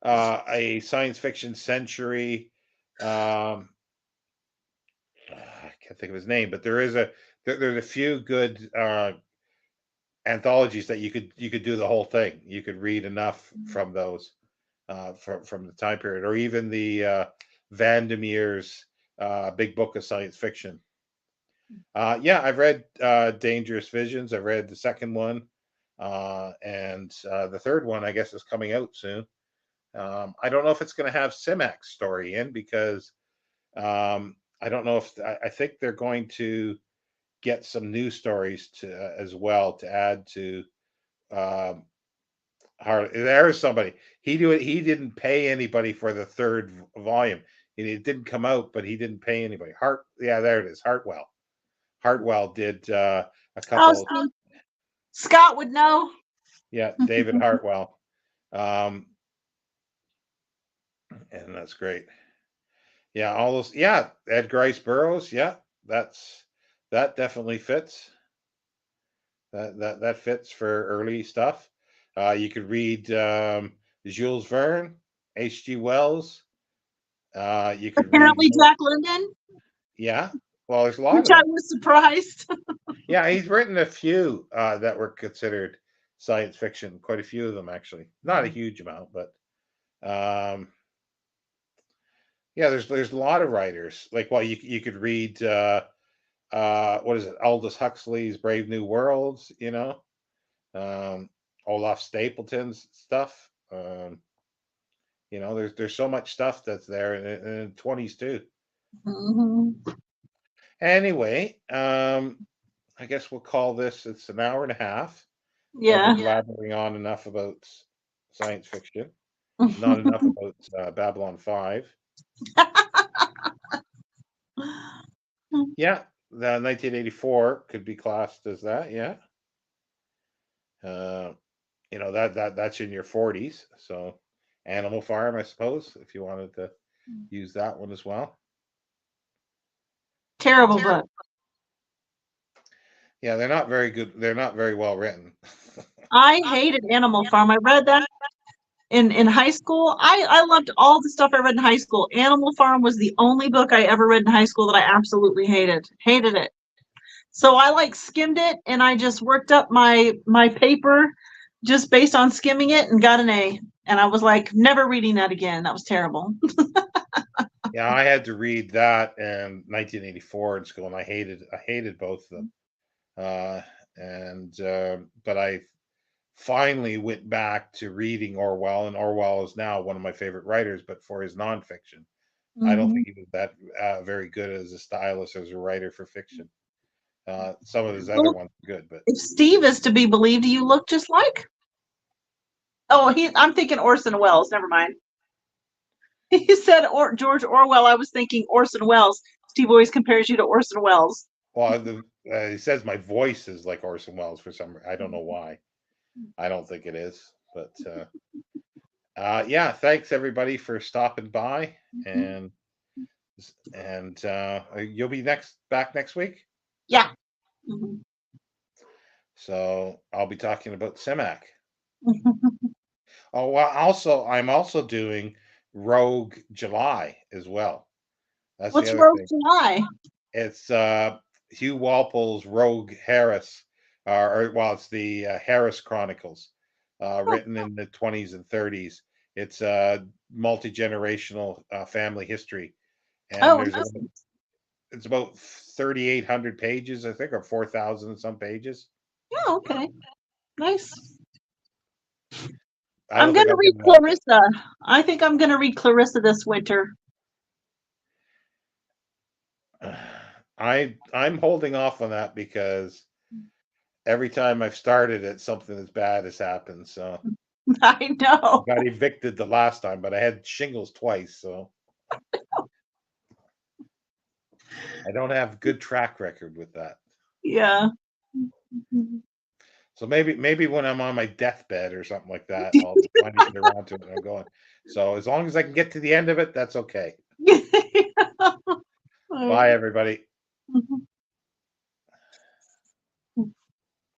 a science fiction century. Um, I can't think of his name, but there's a few good anthologies that you could do the whole thing. You could read enough from those from the time period, or even the Vandermeer's Big Book of Science Fiction. Yeah, I've read Dangerous Visions. I've read the second one, and the third one I guess is coming out soon. I don't know if it's going to have Simac's story in, because I don't know if I think they're going to get some news stories to as well to add to. Um, there's somebody he didn't pay anybody for the third volume. It didn't come out, but he didn't pay anybody. Yeah, there it is. Hartwell. Hartwell did a Oh, couple. see, Scott would know. Yeah, David Hartwell, and that's great. Yeah, all those. Yeah, Ed Grice Burroughs. Yeah, that definitely fits. That fits for early stuff. You could read Jules Verne, H.G. Wells. You could read. Apparently, Jack London, Yeah, well, there's a lot which of I them. was surprised. Yeah, he's written a few that were considered science fiction. Quite a few of them, actually. Not a huge amount, but um, yeah, there's a lot of writers. Like, well, you could read what is it, Aldous Huxley's Brave New Worlds. Um, Olaf Stapleton's stuff. There's so much stuff that's there in the 20s too. Mm-hmm. Anyway, I guess we'll call this. It's an hour and a half. I've Yeah. been blabbering on enough about science fiction, not enough about Babylon 5. Yeah, the 1984 could be classed as that. Yeah, that's in your 40s. So, Animal Farm, I suppose, if you wanted to use that one as well. Terrible book. Yeah, they're not very good. They're not very well written. I hated Animal Farm. I read that in high school. I loved all the stuff I read in high school. Animal Farm was the only book I ever read in high school that I absolutely hated. Hated it. So I skimmed it, and I just worked up my paper just based on skimming it and got an A. And I was like, never reading that again. That was terrible. Yeah, I had to read that in 1984 in school, and I hated both of them. But I finally went back to reading Orwell, and Orwell is now one of my favorite writers. But for his nonfiction, I don't think he was that very good as a stylist, as a writer for fiction. Some of his other ones are good, but if Steve is to be believed, you look just like. Oh, I'm thinking Orson Welles. Never mind. He said George Orwell. I was thinking Orson Welles. Steve always compares you to Orson Welles. well, he says my voice is like Orson Welles for some reason. I don't know why. I don't think it is, but yeah. Thanks everybody for stopping by, and you'll be back next week. Yeah. Mm-hmm. So I'll be talking about Simak. Oh well. I'm also doing Rogue July as well. That's What's the other Rogue thing. July? It's Hugh Walpole's Rogue Harris, it's the Harris Chronicles, written in the 20s and 30s. It's a multi-generational family history, and it's about 3,800 pages, I think, or 4,000 some pages. Oh, okay, nice. I'm going to read Clarissa. I think I'm going to read Clarissa this winter. I'm holding off on that because every time I've started it, something as bad has happened. So I know. I got evicted the last time, but I had shingles twice, so I don't have a good track record with that. Yeah. So maybe when I'm on my deathbed or something like that, I'll finally get around to it and I'm going. So as long as I can get to the end of it, that's okay. Bye, everybody. Mm-hmm.